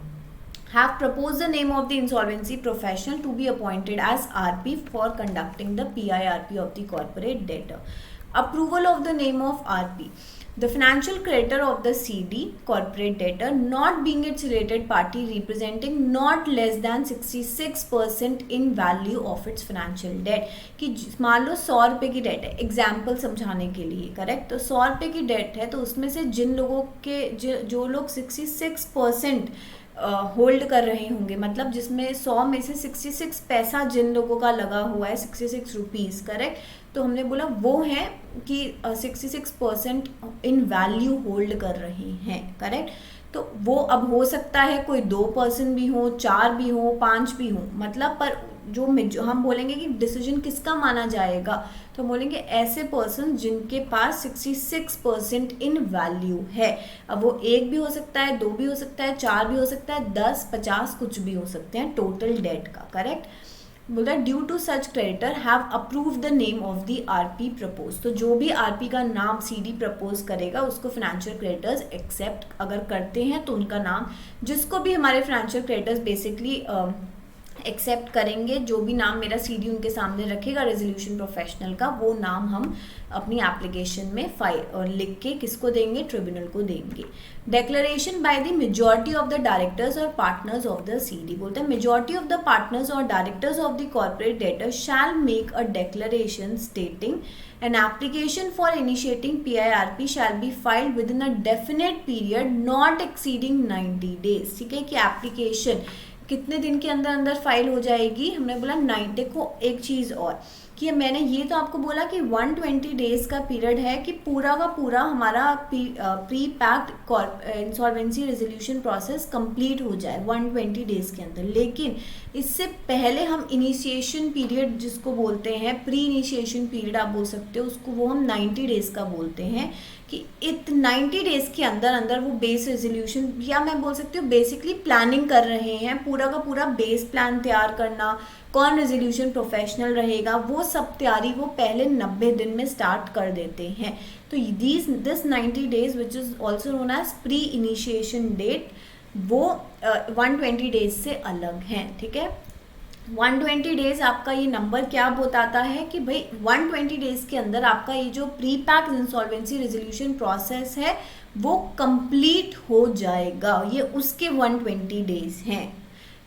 have proposed the name of the insolvency professional to be appointed as RP for conducting the PIRP of the corporate debtor. Approval of the name of RP. The financial creditor of the CD, corporate debtor, not being its related party representing not less than 66% in value of its financial debt. कि मान लो 100 रुपये की date है, example समझाने के लिए, correct. तो 100 रुपये की डेट है तो उसमें से जिन लोगों के जो लोग 66% होल्ड कर रहे होंगे, मतलब जिसमें 100 में से 66 पैसा जिन लोगों का लगा हुआ है, 66 रुपीज़, करेक्ट। तो हमने बोला वो है कि 66% इन वैल्यू होल्ड कर रहे हैं, करेक्ट। तो वो अब हो सकता है कोई 2% भी हो, 4 भी हो, 5 भी हो, मतलब पर जो हम बोलेंगे कि डिसीजन किसका माना जाएगा, तो बोलेंगे ऐसे पर्सन जिनके पास 66% इन वैल्यू है। अब वो 1 भी हो सकता है, 2 भी हो सकता है, 4 भी हो सकता है, 10, 50 कुछ भी हो सकते हैं टोटल डेट का, करेक्ट। बोलता है due to such creditor have approve the name of the RP propose. तो जो भी RP का नाम CD प्रपोज करेगा उसको फाइनेंशियल क्रेडिटर्स एक्सेप्ट अगर करते हैं तो उनका नाम, जिसको भी हमारे फाइनेंशियल क्रेडिटर्स बेसिकली एक्सेप्ट करेंगे, जो भी नाम मेरा CD उनके सामने रखेगा रेजोल्यूशन प्रोफेशनल का, वो नाम हम अपनी एप्लीकेशन में फाइल और लिख के किसको देंगे, ट्रिब्यूनल को देंगे। Declaration by the majority of the directors और पार्टनर्स ऑफ द CD। बोलते हैं मेजॉरिटी ऑफ द पार्टनर्स और directors of the corporate debtor shell make a declaration स्टेटिंग an application for initiating PIRP shall be filed within a definite period not exceeding 90 days। ठीक है, कि application कितने दिन के अंदर फाइल हो जाएगी, हमने बोला 9। देखो एक चीज़ और कि मैंने ये तो आपको बोला कि 120 डेज का पीरियड है कि पूरा का पूरा हमारा pre packed insolvency resolution process complete हो जाए 120 डेज के अंदर। लेकिन इससे पहले हम इनिशिएशन पीरियड जिसको बोलते हैं, प्री इनिशिएशन पीरियड आप बोल सकते हो उसको, वो हम 90 डेज का बोलते हैं कि 90 डेज के अंदर अंदर वो बेस रेजोल्यूशन, या मैं बोल सकती हूँ बेसिकली प्लानिंग कर रहे हैं, पूरा का पूरा बेस प्लान तैयार करना, कौन रेजोल्यूशन प्रोफेशनल रहेगा, वो सब तैयारी वो पहले 90 दिन में स्टार्ट कर देते हैं। तो this 90 days which is also known as pre initiation date, वो 120 डेज से अलग हैं। ठीक है, 120 डेज आपका ये नंबर क्या बताता है कि भाई 120 डेज के अंदर आपका ये जो pre packed insolvency resolution process है वो कंप्लीट हो जाएगा, ये उसके 120 डेज हैं।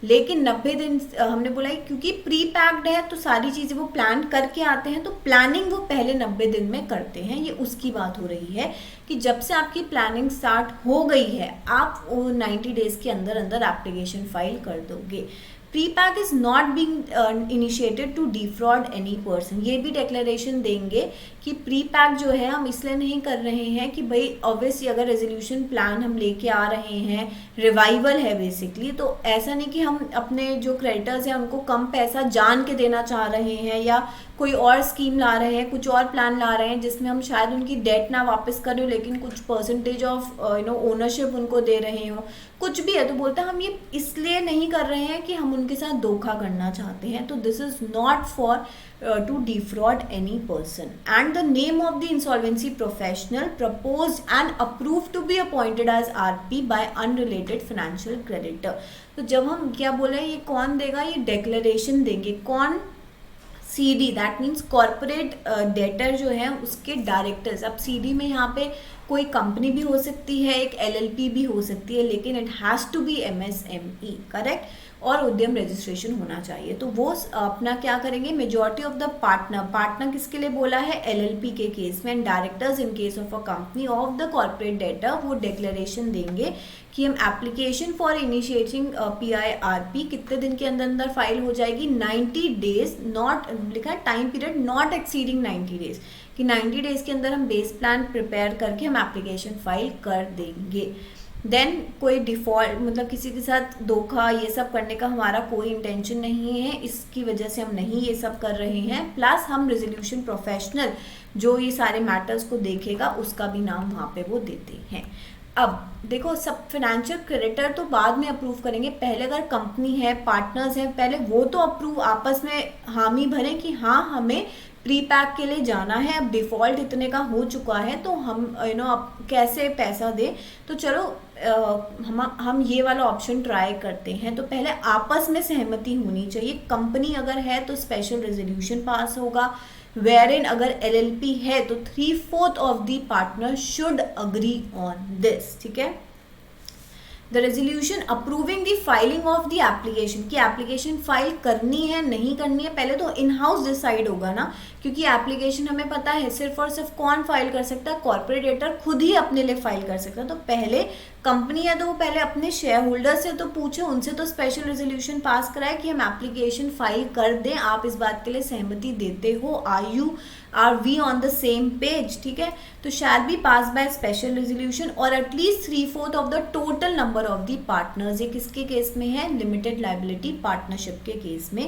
लेकिन 90 दिन हमने बोला है क्योंकि प्री पैक्ड है तो सारी चीज़ें वो प्लान करके आते हैं, तो प्लानिंग वो पहले 90 दिन में करते हैं, ये उसकी बात हो रही है कि जब से आपकी प्लानिंग स्टार्ट हो गई है आप वो 90 डेज के अंदर अंदर एप्लीकेशन फाइल कर दोगे। Pre pack is not being initiated to defraud any person, ये भी डिक्लेरेशन देंगे कि प्री पैक जो है हम इसलिए नहीं कर रहे हैं कि भाई ऑब्वियसली अगर रेजोल्यूशन प्लान हम लेके आ रहे हैं, रिवाइवल है बेसिकली, तो ऐसा नहीं कि हम अपने जो क्रेडिटर्स हैं उनको कम पैसा जान के देना चाह रहे हैं या कोई और स्कीम ला रहे हैं, कुछ और प्लान ला रहे हैं जिसमें हम शायद उनकी डेट ना वापस करें लेकिन कुछ परसेंटेज ऑफ ओनरशिप उनको दे रहे हो, कुछ भी है। तो बोलते हैं हम ये इसलिए नहीं कर रहे हैं कि हम उनके साथ धोखा करना चाहते हैं, तो this is not for to defraud any person. And the name of the insolvency professional proposed and approved to be appointed as RP by unrelated financial creditor. तो जब हम क्या बोले ये कौन देगा, ये डेक्लेरेशन देंगे कौन, CD, that means corporate debtor जो है उसके डायरेक्टर्स। अब CD में यहाँ पे कोई कंपनी भी हो सकती है, एक LLP भी हो सकती है, लेकिन it has to be MSME, correct, और उद्यम रजिस्ट्रेशन होना चाहिए। तो वो अपना क्या करेंगे, मेजॉरिटी ऑफ द पार्टनर किसके लिए बोला है, LLP के केस में, and directors in case of a company of the corporate debtor, वो डिक्लेरेशन देंगे कि हम एप्लीकेशन फॉर इनिशिएटिंग PIRP कितने दिन के अंदर अंदर फाइल हो जाएगी, 90 डेज, नॉट लिखा time period not exceeding 90 days, कि 90 डेज के अंदर हम बेस प्लान प्रिपेयर करके हम एप्लीकेशन फाइल कर देंगे। देन कोई डिफ़ॉल्ट मतलब किसी के साथ धोखा ये सब करने का हमारा कोई इंटेंशन नहीं है, इसकी वजह से हम नहीं ये सब कर रहे हैं। प्लस हम रेजोल्यूशन प्रोफेशनल जो ये सारे मैटर्स को देखेगा उसका भी नाम वहाँ पे वो देते हैं। अब देखो, सब फाइनेंशियल क्रेडिटर तो बाद में अप्रूव करेंगे, पहले अगर कंपनी है, पार्टनर्स हैं, पहले वो तो अप्रूव आपस में हामी भरें कि हाँ हमें प्री पैक के लिए जाना है, अब डिफ़ॉल्ट इतने का हो चुका है तो हम अब कैसे पैसा दें। तो चलो हम ये वाला ऑप्शन ट्राई करते हैं। तो पहले आपस में सहमति होनी चाहिए, कंपनी अगर है तो स्पेशल रेजोल्यूशन पास होगा, wherein अगर LLP है तो 3/4 of the partner should agree on this. ठीक है, the resolution approving the filing of the application, कि एप्लीकेशन फाइल करनी है नहीं करनी है पहले तो इन हाउस डिसाइड होगा ना, क्योंकि एप्लीकेशन हमें पता है सिर्फ और सिर्फ कौन फाइल कर सकता है, कॉर्पोरेट डेटर खुद ही अपने लिए फाइल कर सकता है। तो पहले कंपनी है तो वो पहले अपने शेयर होल्डर से तो पूछे, उनसे तो स्पेशल रेजोल्यूशन पास कराए कि हम एप्लीकेशन फाइल कर दें, आप इस बात के लिए सहमति देते हो, are we on the same page. ठीक है, तो shall be pass by special resolution और at least 3/4 of the total number of the partners. ये किसके केस में है, लिमिटेड लाइबिलिटी पार्टनरशिप के केस में,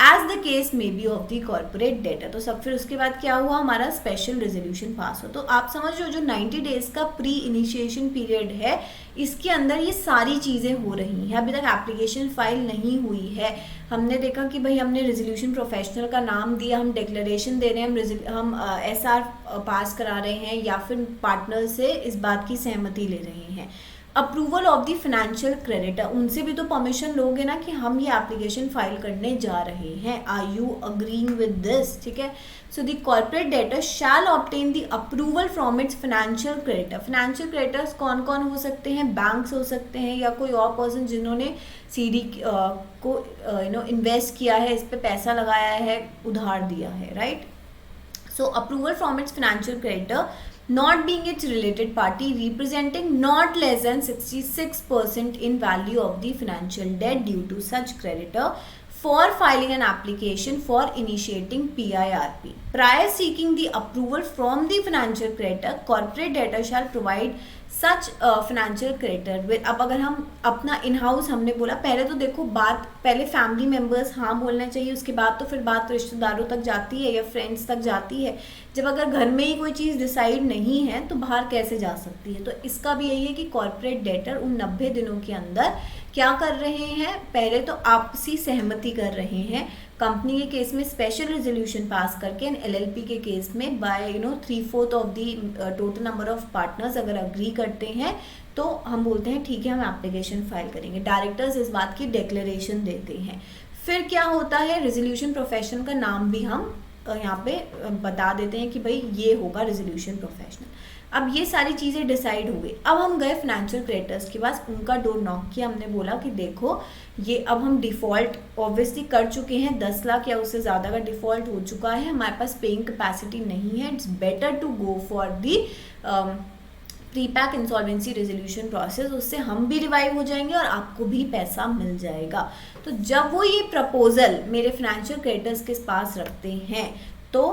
as the case may be of the corporate debtor. तो सब फिर उसके बाद क्या हुआ, हमारा स्पेशल रेजोल्यूशन पास हो। तो आप समझ लो जो 90 डेज का प्री इनिशिएशन पीरियड है इसके अंदर ये सारी चीज़ें हो रही हैं। अभी तक एप्लीकेशन फाइल नहीं हुई है, हमने देखा कि भाई हमने रेजोल्यूशन प्रोफेशनल का नाम दिया, हम डिक्लेरेशन दे रहे हैं, हम SR पास करा रहे हैं या फिर पार्टनर से इस बात की सहमति ले रहे हैं। Approval of the financial creditor, उनसे भी तो परमिशन लोगे ना कि हम ये एप्लीकेशन फाइल करने जा रहे हैं, are you agreeing with this. ठीक है, so the corporate debtor shall obtain the approval from its financial creditor. Financial creditors कौन कौन हो सकते हैं, बैंक्स हो सकते हैं या कोई और पर्सन जिन्होंने CD को इन्वेस्ट किया है, इस पे पैसा लगाया है, उधार दिया है, right. So approval from its financial creditor not being its related party representing not less than 66% in value of the financial debt due to such creditor for filing an application for initiating PIRP. Prior seeking the approval from the financial creditor, corporate debtor shall provide such financial creditor. अब अगर हम अपना in house, हमने बोला पहले तो देखो बात पहले फैमिली मेम्बर्स हाँ बोलना चाहिए, उसके बाद तो फिर बात रिश्तेदारों तक जाती है या फ्रेंड्स तक जाती है। जब अगर घर में ही कोई चीज़ डिसाइड नहीं है तो बाहर कैसे जा सकती है। तो इसका भी यही है कि कॉर्पोरेट डेटर उन 90 दिनों के अंदर क्या कर रहे हैं, पहले तो आपसी सहमति कर रहे हैं। कंपनी के केस में स्पेशल रेजोल्यूशन पास करके, एंड एलएलपी के केस में by 3/4 of the total number of partners अगर अग्री करते हैं तो हम बोलते हैं ठीक है हम एप्लीकेशन फाइल करेंगे। डायरेक्टर्स इस बात की डिक्लेरेशन देते हैं। फिर क्या होता है, रेजोल्यूशन प्रोफेशनल का नाम भी हम यहाँ पे बता देते हैं कि भाई ये होगा रेजोल्यूशन प्रोफेशनल। अब ये सारी चीज़ें डिसाइड हो गई। अब हम गए फाइनेंशियल क्रेडिटर्स के पास, उनका डोर नॉक किया, हमने बोला कि देखो ये अब हम डिफ़ॉल्ट ऑब्वियसली कर चुके हैं, 10 लाख या उससे ज़्यादा का डिफ़ॉल्ट हो चुका है, हमारे पास पेइंग कैपेसिटी नहीं है, it's better to go for the pre pack insolvency resolution process. उससे हम भी रिवाइव हो जाएंगे और आपको भी पैसा मिल जाएगा। तो जब वो ये प्रपोजल मेरे फाइनेंशियल क्रेडिटर्स के पास रखते हैं तो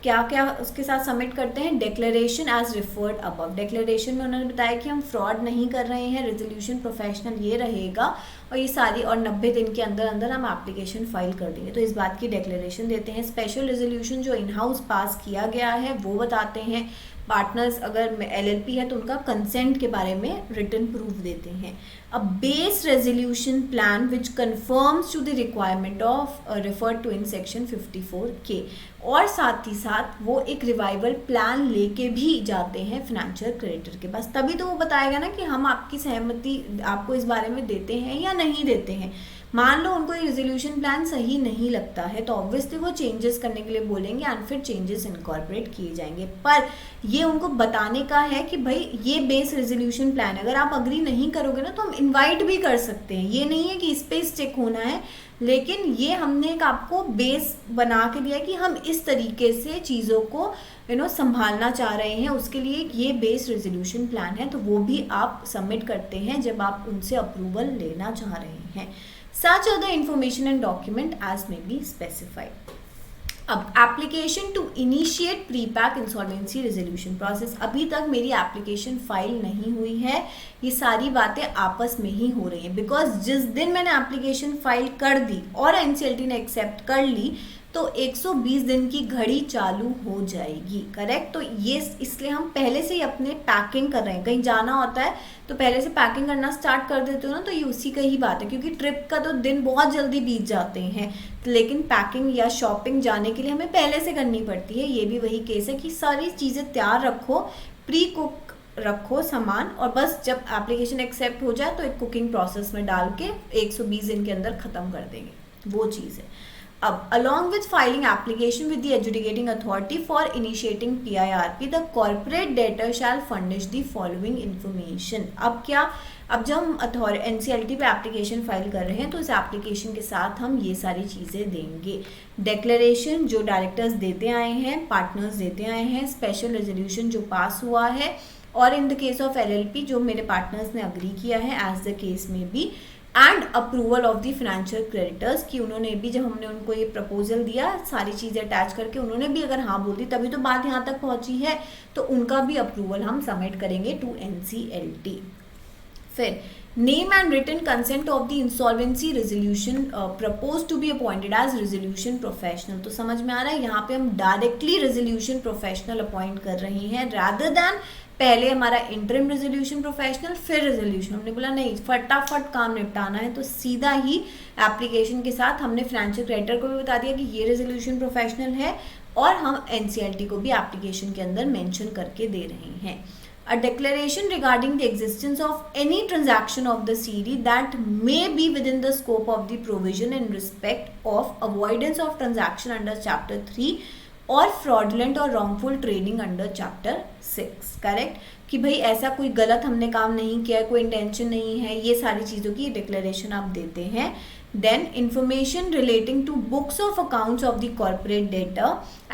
क्या क्या उसके साथ सबमिट करते हैं, declaration as referred above. Declaration में उन्होंने बताया कि हम फ्रॉड नहीं कर रहे हैं, रेजोल्यूशन प्रोफेशनल ये रहेगा और ये सारी, और 90 दिन के अंदर अंदर हम एप्लीकेशन फाइल कर देंगे। तो इस बात की डिक्लेरेशन देते हैं। स्पेशल रेजोल्यूशन जो इन हाउस पास किया गया है वो बताते हैं। पार्टनर्स अगर एलएलपी है तो उनका कंसेंट के बारे में रिटन प्रूफ देते हैं। A base resolution plan which confirms to the requirement of referred to in section 54K। और साथ ही साथ वो एक रिवाइवल प्लान लेके भी जाते हैं फाइनेंशियल क्रेडिटर के पास, तभी तो वो बताएगा ना कि हम आपकी सहमति आपको इस बारे में देते हैं या नहीं देते हैं। मान लो उनको ये रेजोल्यूशन प्लान सही नहीं लगता है तो ऑब्वियसली वो चेंजेस करने के लिए बोलेंगे एंड फिर चेंजेस इनकॉर्पोरेट किए जाएंगे। पर ये उनको बताने का है कि भाई ये बेस रेजोल्यूशन प्लान, अगर आप अग्री नहीं करोगे ना तो हम इनवाइट भी कर सकते हैं, ये नहीं है कि इस पे स्टिक होना है, लेकिन ये हमने एक आपको बेस बना के दिया कि हम इस तरीके से चीज़ों को संभालना चाह रहे हैं, उसके लिए ये बेस रेजोल्यूशन प्लान है। तो वो भी आप सबमिट करते हैं जब आप उनसे अप्रूवल लेना चाह रहे हैं। Such other information and document as may be specified. अब application to initiate pre pack insolvency resolution process, अभी तक मेरी एप्लीकेशन फाइल नहीं हुई है, ये सारी बातें आपस में ही हो रही हैं। बिकॉज जिस दिन मैंने एप्लीकेशन फाइल कर दी और एनसीएलटी ने एक्सेप्ट कर ली तो 120 दिन की घड़ी चालू हो जाएगी, करेक्ट। तो ये इसलिए हम पहले से ही अपने पैकिंग कर रहे हैं, कहीं जाना होता है तो पहले से पैकिंग करना स्टार्ट कर देते हो ना, तो ये उसी का ही बात है, क्योंकि ट्रिप का तो दिन बहुत जल्दी बीत जाते हैं, लेकिन पैकिंग या शॉपिंग जाने के लिए हमें पहले से करनी पड़ती है। ये भी वही केस है कि सारी चीज़ें तैयार रखो, प्री कुक रखो सामान, और बस जब एप्लीकेशन एक्सेप्ट हो जाए तो एक कुकिंग प्रोसेस में डाल के 120 दिन के अंदर ख़त्म कर देंगे, वो चीज़ है। अब along with filing application with the adjudicating authority for initiating PIRP, the corporate debtor shall furnish the following information। अब क्या, अब जब हम एनसीएलटी पे एप्लीकेशन फाइल कर रहे हैं तो इस एप्लीकेशन के साथ हम ये सारी चीज़ें देंगे। डिक्लेरेशन जो डायरेक्टर्स देते आए हैं, पार्टनर्स देते आए हैं, स्पेशल रेजोल्यूशन जो पास हुआ है, और in the case of LLP जो मेरे पार्टनर्स ने अग्री किया है एज द केस में भी, and approval of the financial creditors कि उन्होंने भी, जब हमने उनको ये प्रपोजल दिया सारी चीज़ें अटैच करके, उन्होंने भी अगर हाँ बोल दी तभी तो बात यहाँ तक पहुँची है, तो उनका भी अप्रूवल हम सबमिट करेंगे टू एनसीएलटी। फिर name and written consent of the insolvency resolution propose to be appointed as resolution professional. तो समझ में आ रहा है, यहाँ पे हम डायरेक्टली रेजोल्यूशन प्रोफेशनल अपॉइंट कर रहे हैं रादर दैन पहले हमारा इंटरिम रेजोल्यूशन प्रोफेशनल फिर रेजोल्यूशन। हमने बोला नहीं, फटाफट काम निपटाना है, तो सीधा ही एप्लीकेशन के साथ हमने फाइनेंशियल क्रेडिटर को भी बता दिया कि ये रेजोल्यूशन प्रोफेशनल है, और हम एनसीएलटी को भी एप्लीकेशन के अंदर मेंशन करके दे रहे हैं। A declaration regarding the existence of any transaction of the series that may be within the scope of the provision in respect of avoidance of transaction under chapter 3 और fraudulent और wrongful trading under chapter 6, correct. कि भाई ऐसा कोई गलत हमने काम नहीं किया है, कोई इंटेंशन नहीं है, ये सारी चीज़ों की डिक्लेरेशन आप देते हैं. Then information relating to books of accounts of the corporate debtor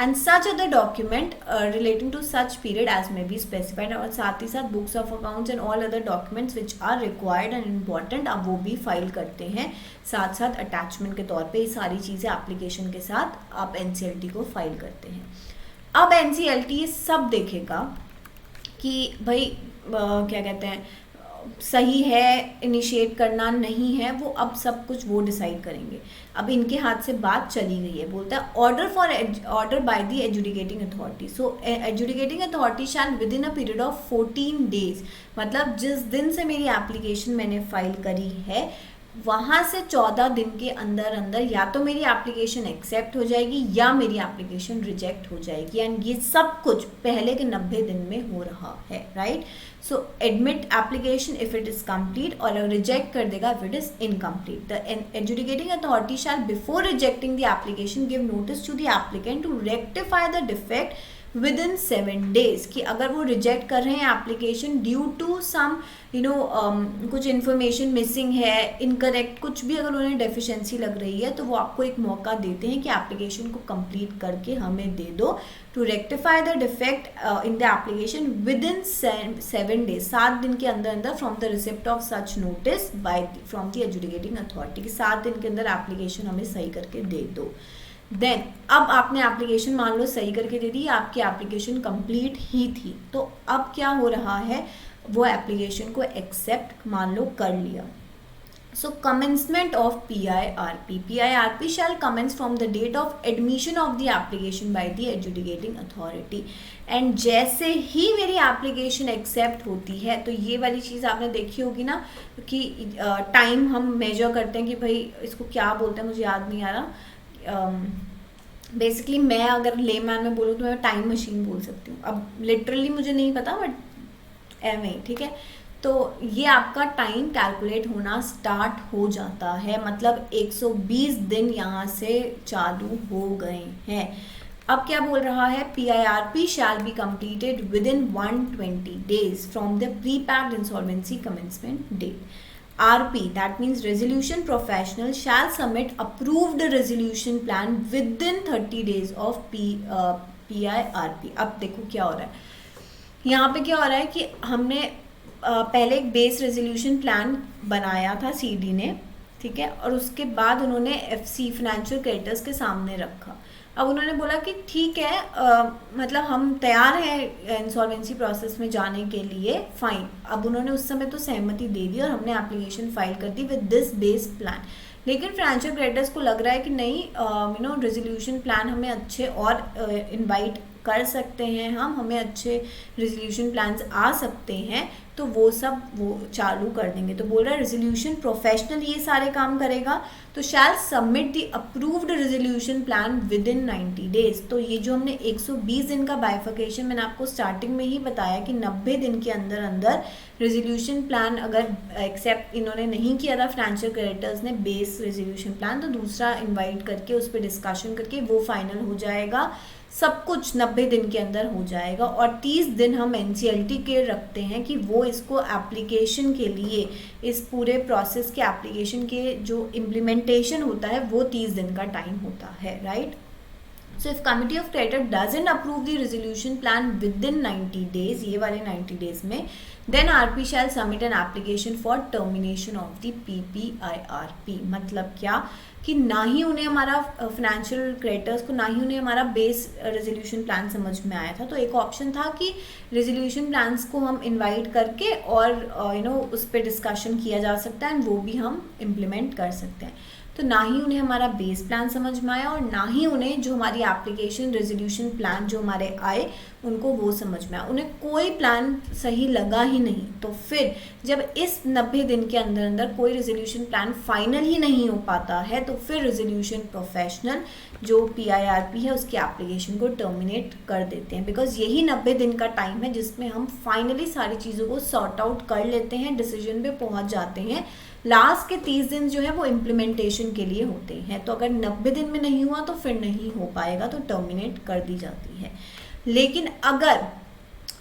and such other document relating to such period as may be specified. और साथ ही साथ books of accounts and all other documents which are required and important आप वो भी file करते हैं साथ साथ अटैचमेंट के तौर पे. ये सारी चीज़ें एप्लीकेशन के साथ आप NCLT को फाइल करते हैं. अब NCLT ये सब देखेगा कि भाई क्या कहते हैं सही है इनिशिएट करना नहीं है, वो अब सब कुछ वो डिसाइड करेंगे. अब इनके हाथ से बात चली गई है. बोलता है order by the adjudicating authority. So adjudicating authority shall within a period of 14 days, मतलब जिस दिन से मेरी एप्लीकेशन मैंने फाइल करी है वहाँ से 14 दिन के अंदर अंदर या तो मेरी एप्लीकेशन एक्सेप्ट हो जाएगी या मेरी एप्लीकेशन रिजेक्ट हो जाएगी. एंड ये सब कुछ पहले के 90 दिन में हो रहा है. Right. So admit application if it is complete और रिजेक्ट कर देगा if it is incomplete. The adjudicating authority shall before rejecting the application give notice to the applicant to rectify the defect within 7 days. कि अगर वो reject कर रहे हैं application due to some कुछ इन्फॉर्मेशन मिसिंग है, incorrect कुछ भी अगर उन्हें डेफिशिएंसी लग रही है तो वो आपको एक मौका देते हैं कि एप्लीकेशन को कंप्लीट करके हमें दे दो. To rectify the defect in the application within 7 days, 7 दिन के अंदर अंदर from the receipt of such notice by from the adjudicating authority. कि 7 दिन के अंदर एप्लीकेशन हमें सही करके दे दो. देन अब आपने एप्लीकेशन मान लो सही करके दे दी, आपकी एप्लीकेशन कंप्लीट ही थी, तो अब क्या हो रहा है वो एप्लीकेशन को एक्सेप्ट मान लो कर लिया. So commencement of PIRP shall commence from the date of admission of the application by the adjudicating authority. And जैसे ही मेरी एप्लीकेशन एक्सेप्ट होती है, तो ये वाली चीज़ आपने देखी होगी ना कि टाइम हम मेजर करते हैं कि भाई इसको क्या बोलते हैं, मुझे याद नहीं आ रहा. बेसिकली मैं अगर लेमैन में बोलूँ तो मैं टाइम मशीन बोल सकती हूँ. अब लिटरली मुझे नहीं पता बट एम ए ठीक है. तो ये आपका टाइम कैलकुलेट होना स्टार्ट हो जाता है, मतलब 120 दिन यहाँ से चालू हो गए हैं. अब क्या बोल रहा है, PIRP shall be completed within 120 days from the pre packed insolvency commencement date. RP, that means resolution professional shall submit approved resolution plan within 30 days of PIRP. अब देखो क्या हो रहा है यहाँ पे. क्या हो रहा है कि हमने पहले एक बेस रेजोल्यूशन प्लान बनाया था CD ने, ठीक है, और उसके बाद उन्होंने FC फाइनेंशियल क्रेडिटर्स के सामने रखा. अब उन्होंने बोला कि ठीक है मतलब हम तैयार हैं इंसॉल्वेंसी प्रोसेस में जाने के लिए, फाइन. अब उन्होंने उस समय तो सहमति दे दी और हमने एप्लीकेशन फाइल कर दी विद दिस बेस प्लान. लेकिन फाइनेंशियल क्रेडिटर्स को लग रहा है कि नहीं रेजोल्यूशन प्लान हमें अच्छे और इनवाइट कर सकते हैं, हमें अच्छे रेजोल्यूशन प्लान्स आ सकते हैं, तो वो सब वो चालू कर देंगे. तो बोल रहा है रेजोल्यूशन प्रोफेशनल ये सारे काम करेगा. तो shall submit the approved resolution plan within 90 days. तो ये जो हमने 120 दिन का बाइफिकेशन मैंने आपको स्टार्टिंग में ही बताया कि 90 दिन के अंदर अंदर रेजोल्यूशन प्लान अगर एक्सेप्ट इन्होंने नहीं किया था फाइनेंशियल क्रेडिटर्स ने बेस रेजोल्यूशन प्लान, तो दूसरा इन्वाइट करके उस पर डिस्कशन करके वो फाइनल हो जाएगा. सब कुछ 90 दिन के अंदर हो जाएगा. और 30 दिन हम NCLT के रखते हैं कि वो इसको एप्लीकेशन के लिए इस पूरे प्रोसेस के एप्लीकेशन के जो इम्प्लीमेंटेशन होता है वो 30 दिन का टाइम होता है. Right. So if committee of creditor doesn't approve the resolution plan within 90 days, ये वाले 90 days में, then RP shall submit an application for termination of the PPIRP. मतलब क्या कि ना ही उन्हें हमारा फाइनेंशियल क्रेडिटर्स को ना ही उन्हें हमारा बेस रेजोल्यूशन प्लान समझ में आया था. तो एक ऑप्शन था कि रेजोल्यूशन प्लान्स को हम इनवाइट करके और उस पर डिस्कशन किया जा सकता है एंड वो भी हम इम्प्लीमेंट कर सकते हैं. तो ना ही उन्हें हमारा बेस प्लान समझ में आया और ना ही उन्हें जो हमारी एप्लीकेशन रेजोल्यूशन प्लान जो हमारे आए उनको वो समझ में आया. उन्हें कोई प्लान सही लगा ही नहीं. तो फिर जब इस 90 दिन के अंदर अंदर कोई रेजोल्यूशन प्लान फाइनल ही नहीं हो पाता है, तो फिर रेजोल्यूशन प्रोफेशनल जो PIRP है उसकी एप्लीकेशन को टर्मिनेट कर देते हैं. बिकॉज यही 90 दिन का टाइम है जिसमें हम फाइनली सारी चीज़ों को सॉर्ट आउट कर लेते हैं, डिसीजन पे पहुंच जाते हैं. लास्ट के 30 दिन जो है वो इम्प्लीमेंटेशन के लिए होते हैं. तो अगर 90 दिन में नहीं हुआ तो फिर नहीं हो पाएगा, तो टर्मिनेट कर दी जाती है. लेकिन अगर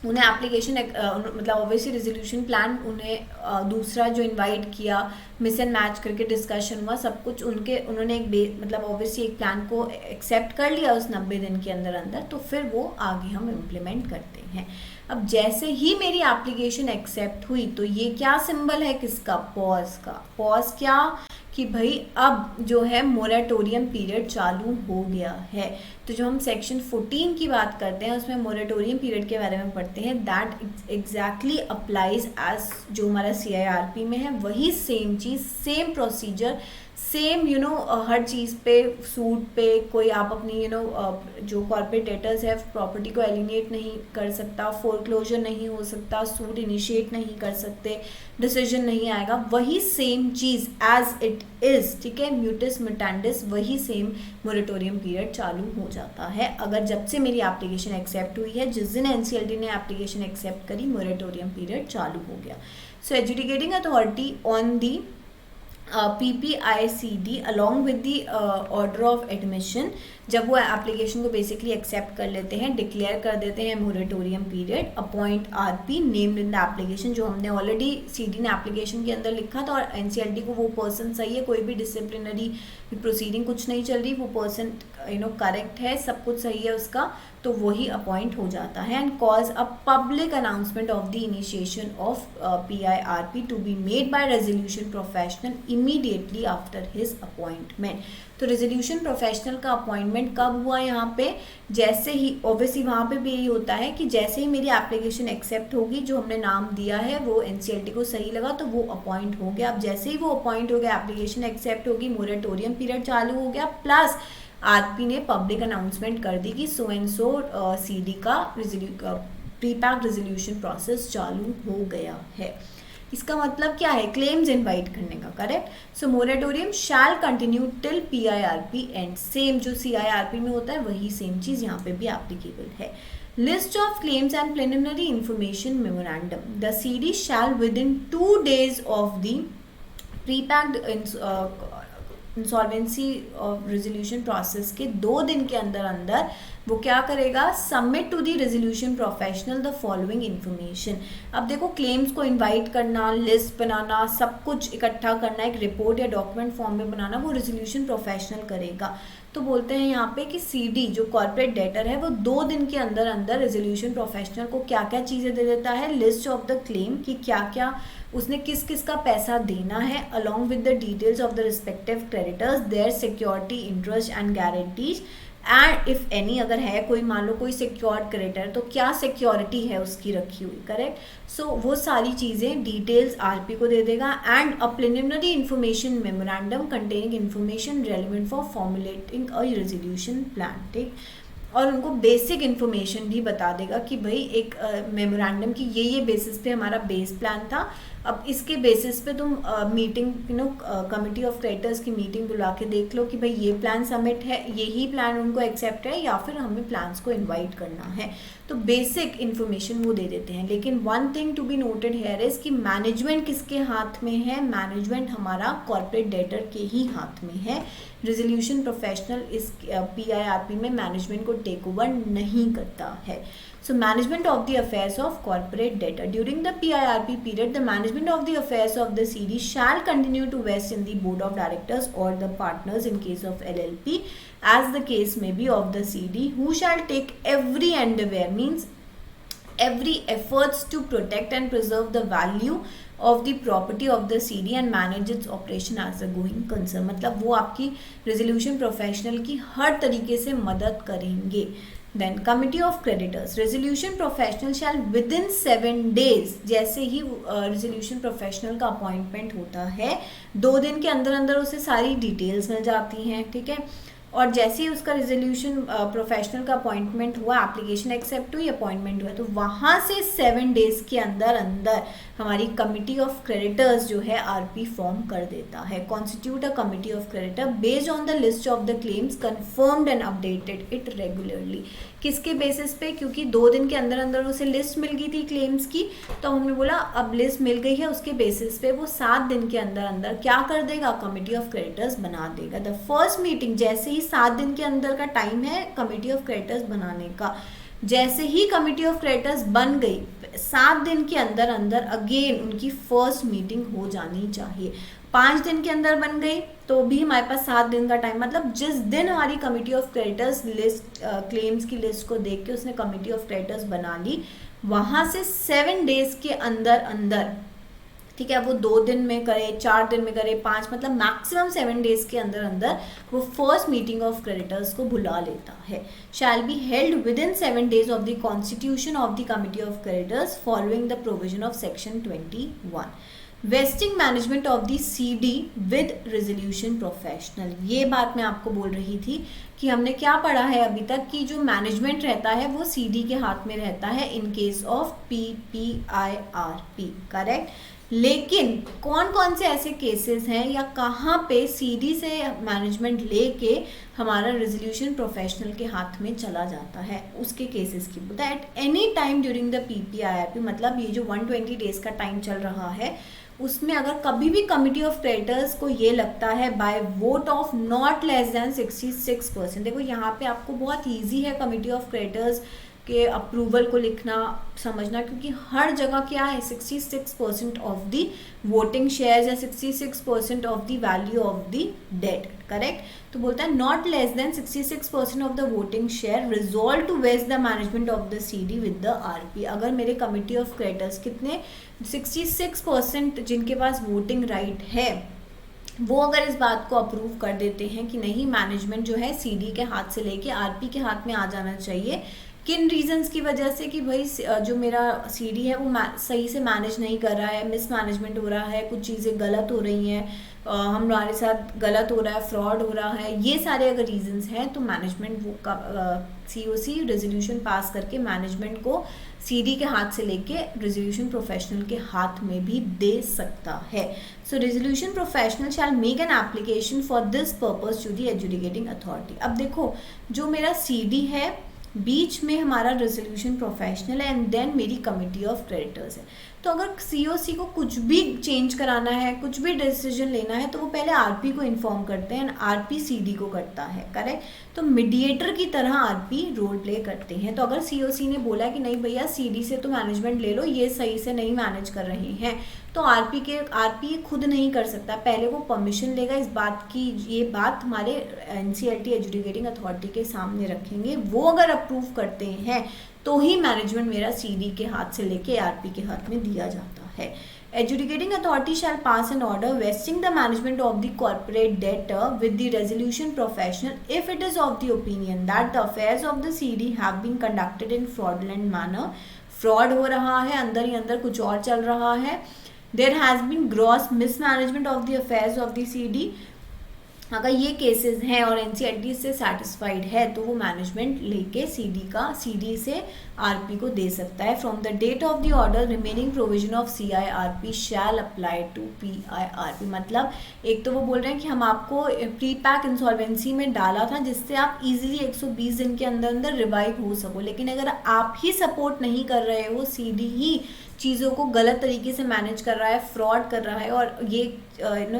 उन्हें एप्लीकेशन मतलब ऑब्वियसली रेजोल्यूशन प्लान उन्हें दूसरा जो इनवाइट किया, मिस एंड मैच करके डिस्कशन हुआ, सब कुछ उन्होंने एक मतलब ऑब्वियसली एक प्लान को एक्सेप्ट कर लिया उस 90 दिन के अंदर अंदर, तो फिर वो आगे हम इम्प्लीमेंट करते हैं। अब जैसे ही मेरी एप्लीकेशन एक्सेप्ट हुई तो ये क्या सिंबल है किसका, पॉज का। पॉज क्या कि भाई अब जो है मोरेटोरियम पीरियड चालू हो गया है। तो जो हम सेक्शन 14 की बात करते हैं उसमें मोरेटोरियम पीरियड के बारे में पढ़ते हैं, दैट एग्जैक्टली अप्लाइज एज जो हमारा CIRP में है, वही सेम चीज़, सेम प्रोसीजर, सेम हर चीज़ पे, सूट पे कोई आप अपनी जो कॉर्पोरेट डेटर्स है प्रॉपर्टी को एलिनेट नहीं कर सकता, फोरक्लोजर नहीं हो सकता, सूट इनिशिएट नहीं कर सकते, डिसीजन नहीं आएगा, वही सेम चीज़ एज इट इज़, ठीक है, म्यूटस म्यूटेंडिस, वही सेम मोरेटोरियम पीरियड चालू हो जाता है अगर जब से मेरी एप्लीकेशन एक्सेप्ट हुई है। जिस दिन NCLT ने एप्लीकेशन एक्सेप्ट करी मोरेटोरियम पीरियड चालू हो गया। So adjudicating authority on the PPICD along with the order of admission, जब वो एप्लीकेशन को बेसिकली एक्सेप्ट कर लेते हैं, डिक्लेयर कर देते हैं moratorium period, appoint RP named in the application, जो हमने ऑलरेडी CD ने एप्लीकेशन के अंदर लिखा था, और NCLT को वो पर्सन सही है, कोई भी डिसिप्लिनरी प्रोसीडिंग कुछ नहीं चल रही, वो पर्सन करेक्ट है, सब कुछ सही है उसका, तो वही अपॉइंट हो जाता है। And cause a public announcement of the initiation of PIRP to be made by resolution professional immediately after his appointment. तो रेजोल्यूशन प्रोफेशनल का अपॉइंटमेंट कब हुआ यहाँ पे, जैसे ही ऑब्वियसली वहाँ पे भी यही होता है कि जैसे ही मेरी एप्लीकेशन एक्सेप्ट होगी, जो हमने नाम दिया है वो NCLT को सही लगा तो वो अपॉइंट हो गया। अब जैसे ही वो अपॉइंट हो गया, एप्लीकेशन एक्सेप्ट होगी, मोरेटोरियम पीरियड चालू हो गया, प्लस RP ने पब्लिक अनाउंसमेंट कर दी कि सो एंड सो CD का प्री-पैक्ड रेजोल्यूशन प्रोसेस चालू हो गया है। इसका मतलब क्या है, क्लेम्स इनवाइट करने का, correct. So moratorium shall continue till PIRP and, same जो CIRP में होता है वही सेम चीज़ यहाँ पे भी एप्लीकेबल है। List of claims and preliminary information memorandum, the CD shall within 2 days of the pre packed insolvency resolution process के 2 दिन के अंदर अंदर वो क्या करेगा, submit to the resolution professional the following information. अब देखो, क्लेम्स को इनवाइट करना, लिस्ट बनाना, सब कुछ इकट्ठा करना, एक रिपोर्ट या डॉक्यूमेंट फॉर्म में बनाना, वो रेजोल्यूशन प्रोफेशनल करेगा। तो बोलते हैं यहाँ पे कि CD जो कॉर्पोरेट डेटर है वो 2 दिन के अंदर अंदर रेजोल्यूशन प्रोफेशनल को क्या क्या चीज़ें दे देता है, लिस्ट ऑफ द क्लेम कि क्या क्या उसने किस किस का पैसा देना है, along with the details of the respective creditors, their security interest and guarantees, and if any, अगर है कोई, मान लो कोई सिक्योर्ड क्रेडिटर, तो क्या सिक्योरिटी है उसकी रखी हुई, करेक्ट। सो वो सारी चीज़ें डिटेल्स RP को दे देगा। And a preliminary information memorandum containing information relevant for formulating a resolution plan, ठीक। और उनको बेसिक इन्फॉर्मेशन भी बता देगा कि भाई एक मेमोरेंडम की ये बेसिस पे हमारा बेस प्लान था, अब इसके बेसिस पे तुम मीटिंग कमिटी ऑफ क्रेडिटर्स की मीटिंग बुला के देख लो कि भाई ये प्लान सबमिट है, यही प्लान उनको एक्सेप्ट है, या फिर हमें प्लान्स को इनवाइट करना है। तो बेसिक इन्फॉर्मेशन वो दे देते हैं। लेकिन one thing to be noted here is कि मैनेजमेंट किसके हाथ में है, मैनेजमेंट हमारा कॉर्पोरेट डेटर के ही हाथ में है। रेजोल्यूशन प्रोफेशनल इस PIRP में मैनेजमेंट को टेक ओवर नहीं करता है। So management of the affairs of corporate debtor during the PIRP period, the management of the affairs of the CD shall continue to vest in the board of directors or the partners in case of LLP, as the case may be of the CD, who shall take every endeavor, means every efforts to protect and preserve the value of the property of the CD and manage its operation as a going concern। मतलब वो आपकी resolution professional की हर तरीके से मदद करेंगे। Then committee of creditors, resolution professional shall within 7 days, जैसे ही रेजोल्यूशन प्रोफेशनल का अपॉइंटमेंट होता है 2 दिन के अंदर अंदर उसे सारी डिटेल्स मिल जाती हैं, ठीक है। और जैसे ही उसका रेजोल्यूशन प्रोफेशनल का अपॉइंटमेंट हुआ, एप्लीकेशन एक्सेप्ट हुई, अपॉइंटमेंट हुआ, तो वहाँ से 7 days के अंदर अंदर हमारी कमिटी ऑफ क्रेडिटर्स जो है RP फॉर्म कर देता है। Constitute a committee of creditor based on the list of the claims confirmed and updated it regularly. किसके बेसिस पे, क्योंकि 2 दिन के अंदर अंदर उसे लिस्ट मिल गई थी क्लेम्स की, तो हमने बोला अब लिस्ट मिल गई है, उसके बेसिस पे वो 7 दिन के अंदर अंदर क्या कर देगा, कमिटी ऑफ क्रेडिटर्स बना देगा। द फर्स्ट मीटिंग, जैसे ही 7 दिन के अंदर का टाइम है कमिटी ऑफ क्रेडिटर्स बनाने का, जैसे ही कमिटी ऑफ क्रेडिटर्स बन गई 7 दिन के अंदर अंदर अगेन उनकी फर्स्ट मीटिंग हो जानी चाहिए। 5 दिन के अंदर बन गई तो भी हमारे पास 7 दिन का टाइम, मतलब जिस दिन हमारी committee of creditors list claims की लिस्ट को देख के उसने कमिटी ऑफ क्रेडिटर्स बना ली, वहाँ से 7 डेज के अंदर अंदर, ठीक है, वो 2 दिन में करे, 4 दिन में करे, 5, मतलब मैक्सिमम 7 डेज के अंदर अंदर वो फर्स्ट मीटिंग ऑफ क्रेडिटर्स को बुला लेता है। Shall be held with in 7 days of the constitution of the committee of creditors following the provision of section 21। Wasting management of the CD with resolution professional, ये बात मैं आपको बोल रही थी कि हमने क्या पढ़ा है अभी तक कि जो मैनेजमेंट रहता है वो सीडी के हाथ में रहता है इन केस ऑफ पीपीआईआरपी, करेक्ट। लेकिन कौन कौन से ऐसे केसेस हैं या कहाँ पे सीडी से मैनेजमेंट लेके हमारा रेजोल्यूशन प्रोफेशनल के हाथ में चला जाता है, उसके केसेस की बोलता है at any time during the PPIRP, मतलब ये जो 120 डेज का टाइम चल रहा है उसमें अगर कभी भी कमिटी ऑफ क्रेडिटर्स को ये लगता है by vote of not less than 66%, देखो यहाँ पे आपको बहुत ईजी है कमिटी ऑफ क्रेडिटर्स के अप्रूवल को लिखना समझना, क्योंकि हर जगह क्या है 66% ऑफ द वोटिंग शेयर्स या 66% of the value of the debt, correct. तो बोलता है not less than 66% of the voting share resolve to vest the management of the CD with the RP. अगर मेरे कमिटी ऑफ क्रेडिटर्स कितने 66% जिनके पास voting right है वो अगर इस बात को अप्रूव कर देते हैं कि नहीं मैनेजमेंट जो है सीडी के हाथ से लेके आरपी के हाथ में आ जाना चाहिए, किन रीजंस की वजह से कि भाई जो मेरा सीडी है वो सही से मैनेज नहीं कर रहा है, मिसमैनेजमेंट हो रहा है, कुछ चीज़ें गलत हो रही हैं, हमारे साथ गलत हो रहा है, फ्रॉड हो रहा है, ये सारे अगर रीजंस हैं तो मैनेजमेंट वो सीओसी रेजोल्यूशन पास करके मैनेजमेंट को सीडी के हाथ से लेके रेजोल्यूशन प्रोफेशनल के हाथ में भी दे सकता है। So resolution professional shall make an application for this purpose to the adjudicating authority. अब देखो जो मेरा सीडी है बीच में हमारा रेजोल्यूशन प्रोफेशनल है एंड देन मेरी कमिटी ऑफ क्रेडिटर्स है, तो अगर सीओसी को कुछ भी चेंज कराना है, कुछ भी डिसीजन लेना है तो वो पहले आरपी को इन्फॉर्म करते हैं एंड आरपी सीडी को करता है, करेक्ट। तो मीडिएटर की तरह आरपी रोल प्ले करते हैं। तो अगर सीओसी ने बोला कि नहीं भैया सीडी से तो मैनेजमेंट ले लो, ये सही से नहीं मैनेज कर रहे हैं, तो आरपी खुद नहीं कर सकता, पहले वो परमिशन लेगा इस बात की, ये बात हमारे एनसीएलटी एजुडिकेटिंग अथॉरिटी के सामने रखेंगे, वो अगर अप्रूव करते हैं तो ही मैनेजमेंट मेरा सीडी के हाथ से लेके आरपी के हाथ में दिया जाता है। Adjudicating authority shall pass an order vesting the management of the corporate debtor with the resolution professional if it is of the opinion that the affairs of the CD have been conducted in fraudulent manner। Fraud हो रहा है, अंदर ही अंदर कुछ और चल रहा है। There has been gross mismanagement of the affairs of the CD। अगर ये केसेस हैं और एनसीएलटी से सेटिस्फाइड है तो वो मैनेजमेंट लेके सीडी से आरपी को दे सकता है। From the date of the order remaining provision of CIRP shall apply to PIRP. मतलब एक तो वो बोल रहे हैं कि हम आपको प्री पैक इंसॉल्वेंसी में डाला था जिससे आप इजीली 120 दिन के अंदर अंदर रिवाइव हो सको, लेकिन अगर आप ही सपोर्ट नहीं कर रहे हो, सीडी ही चीज़ों को गलत तरीके से मैनेज कर रहा है, फ्रॉड कर रहा है और ये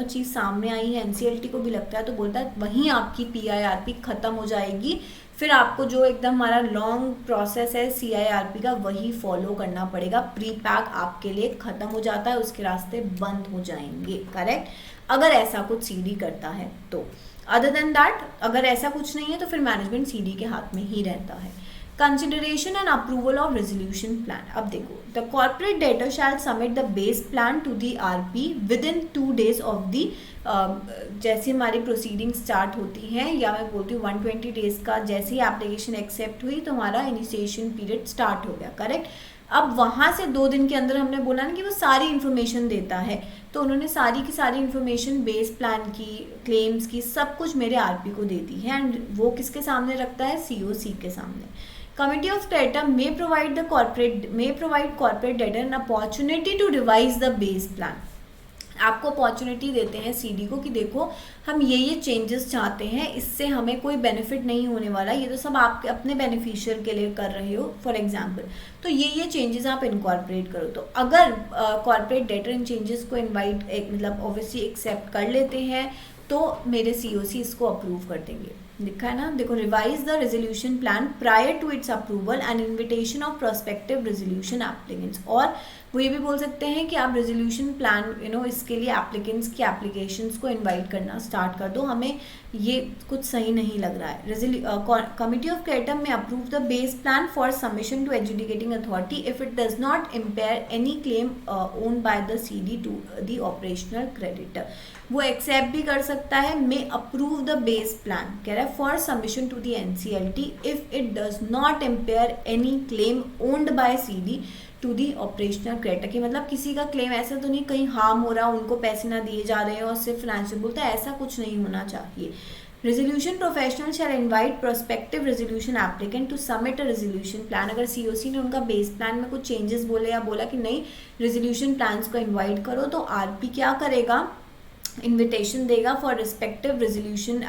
चीज़ सामने आई है, एनसीएलटी को भी लगता है, तो बोलता है वहीं आपकी पीआईआरपी ख़त्म हो जाएगी, फिर आपको जो एकदम हमारा लॉन्ग प्रोसेस है सीआईआरपी का वही फॉलो करना पड़ेगा। प्री पैक आपके लिए ख़त्म हो जाता है, उसके रास्ते बंद हो जाएंगे, करेक्ट, अगर ऐसा कुछ सीडी करता है तो। अदर देन दैट अगर ऐसा कुछ नहीं है तो फिर मैनेजमेंट सीडी के हाथ में ही रहता है। Consideration and approval of resolution plan. अब देखो the corporate debtor shall submit the base plan to the RP within 2 days of the जैसे हमारी प्रोसीडिंग स्टार्ट होती हैं, या मैं बोलती हूँ 120 डेज का जैसे ही एप्लीकेशन एक्सेप्ट हुई तो हमारा इनिशिएशन पीरियड स्टार्ट हो गया, करेक्ट। अब वहाँ से 2 दिन के अंदर हमने बोला ना कि वो सारी इन्फॉर्मेशन देता है, तो उन्होंने सारी की सारी इन्फॉर्मेशन बेस प्लान की, क्लेम्स की, सब कुछ मेरे आरपी को दे दी है एंड वो किसके सामने रखता है, सीओसी के सामने। Committee of Creditor may provide corporate debtor an opportunity to revise the base plan। आपको अपॉर्चुनिटी देते हैं सीडी को कि देखो हम ये चेंजेस चाहते हैं, इससे हमें कोई बेनिफिट नहीं होने वाला, ये तो सब आप अपने बेनिफिशियल के लिए कर रहे हो फॉर एग्जांपल, तो ये चेंजेस आप इनकॉर्पोरेट करो। तो अगर कॉर्पोरेट डेटर इन चेंजेस को मतलब ऑब्वियसली एक्सेप्ट कर लेते हैं तो मेरे सीओसी इसको अप्रूव कर देंगे। लिखा है ना, देखो, revise the resolution plan prior to its approval and invitation of prospective resolution applicants. और वो ये भी बोल सकते हैं कि आप रेजोल्यूशन प्लान इसके लिए एप्लीकेंट्स की एप्लीकेशंस को इनवाइट करना स्टार्ट कर दो, हमें ये कुछ सही नहीं लग रहा है। कमिटी ऑफ क्रेडिटर में approve the base plan for submission to adjudicating authority if it does not impair any claim owned by the CD to the operational creditor. वो एक्सेप्ट भी कर सकता है, may approve the base plan, कह रहा है for submission to the NCLT if it does not impair any claim owned by CD to the operational creditor. की मतलब किसी का क्लेम ऐसा तो नहीं कहीं हार्म हो रहा, उनको पैसे ना दिए जा रहे हैं और सिर्फ फाइनेंशियल बोलता है, ऐसा कुछ नहीं होना चाहिए। Resolution professional shall invite prospective resolution applicant to submit a resolution plan. अगर सीओसी ने उनका बेस प्लान में कुछ चेंजेस बोले या बोला कि नहीं रेजोल्यूशन प्लान्स को इन्वाइट करो, तो आरपी क्या करेगा, invitation देगा for respective resolution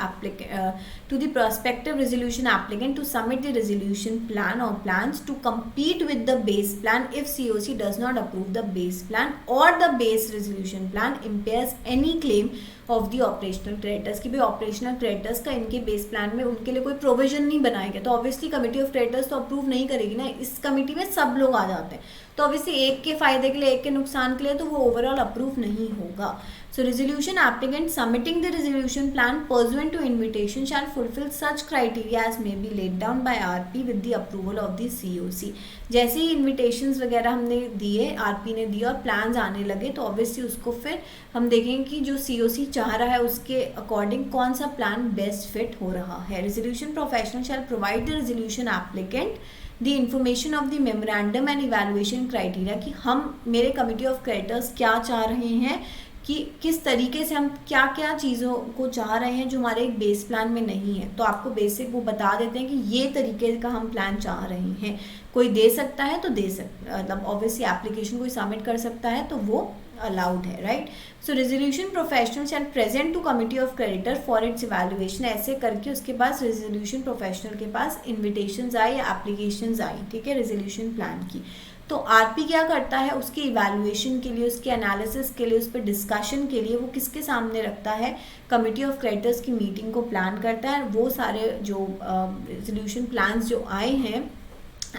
to the prospective resolution applicant to submit the resolution plan or plans to compete with the base plan if COC does not approve the base plan or the base resolution plan impairs any claim of the operational creditors. की भाई operational creditors का इनके base plan में उनके लिए कोई provision नहीं बनाएगा, तो ऑब्वियसली कमेटी ऑफ क्रेडिटर्स तो अप्रूव नहीं करेगी ना, इस कमेटी में सब लोग आ जाते हैं, तो ऑब्वियसली एक के फायदे के लिए एक के नुकसान के लिए तो वो ओवरऑल अप्रूव नहीं होगा। So resolution applicant submitting the resolution plan pursuant to invitation shall fulfill such criteria as may be laid down by RP with the approval of the COC। जैसे ही invitations वगैरह हमने दिए, RP ने दिए और plans आने लगे, तो obviously उसको फिर हम देखेंगे कि जो COC चाह रहा है उसके अकॉर्डिंग कौन सा प्लान बेस्ट फिट हो रहा है। Resolution professional shall provide the resolution applicant the information of the memorandum and evaluation criteria कि हम मेरे कमिटी ऑफ क्रेडिटर्स क्या चाह रहे हैं, कि किस तरीके से हम क्या क्या चीज़ों को चाह रहे हैं जो हमारे एक बेस प्लान में नहीं है, तो आपको बेसिक वो बता देते हैं कि ये तरीके का हम प्लान चाह रहे हैं। कोई दे सकता है तो दे सकता, मतलब ऑब्वियसली एप्लीकेशन कोई सबमिट कर सकता है तो वो अलाउड है, right. So resolution professional shall present to committee of creditor for its evaluation. ऐसे करके उसके पास रेजोल्यूशन प्रोफेशनल के पास इन्विटेशंस आई या एप्लीकेशंस आई, ठीक है, रेजोल्यूशन प्लान की, तो आरपी क्या करता है, उसकी इवैल्यूएशन के लिए, उसके एनालिसिस के लिए, उस पर डिस्कशन के लिए वो किसके सामने रखता है, कमिटी ऑफ क्रेडिटर्स की मीटिंग को प्लान करता है। वो सारे जो रेजोल्यूशन प्लान्स जो आए हैं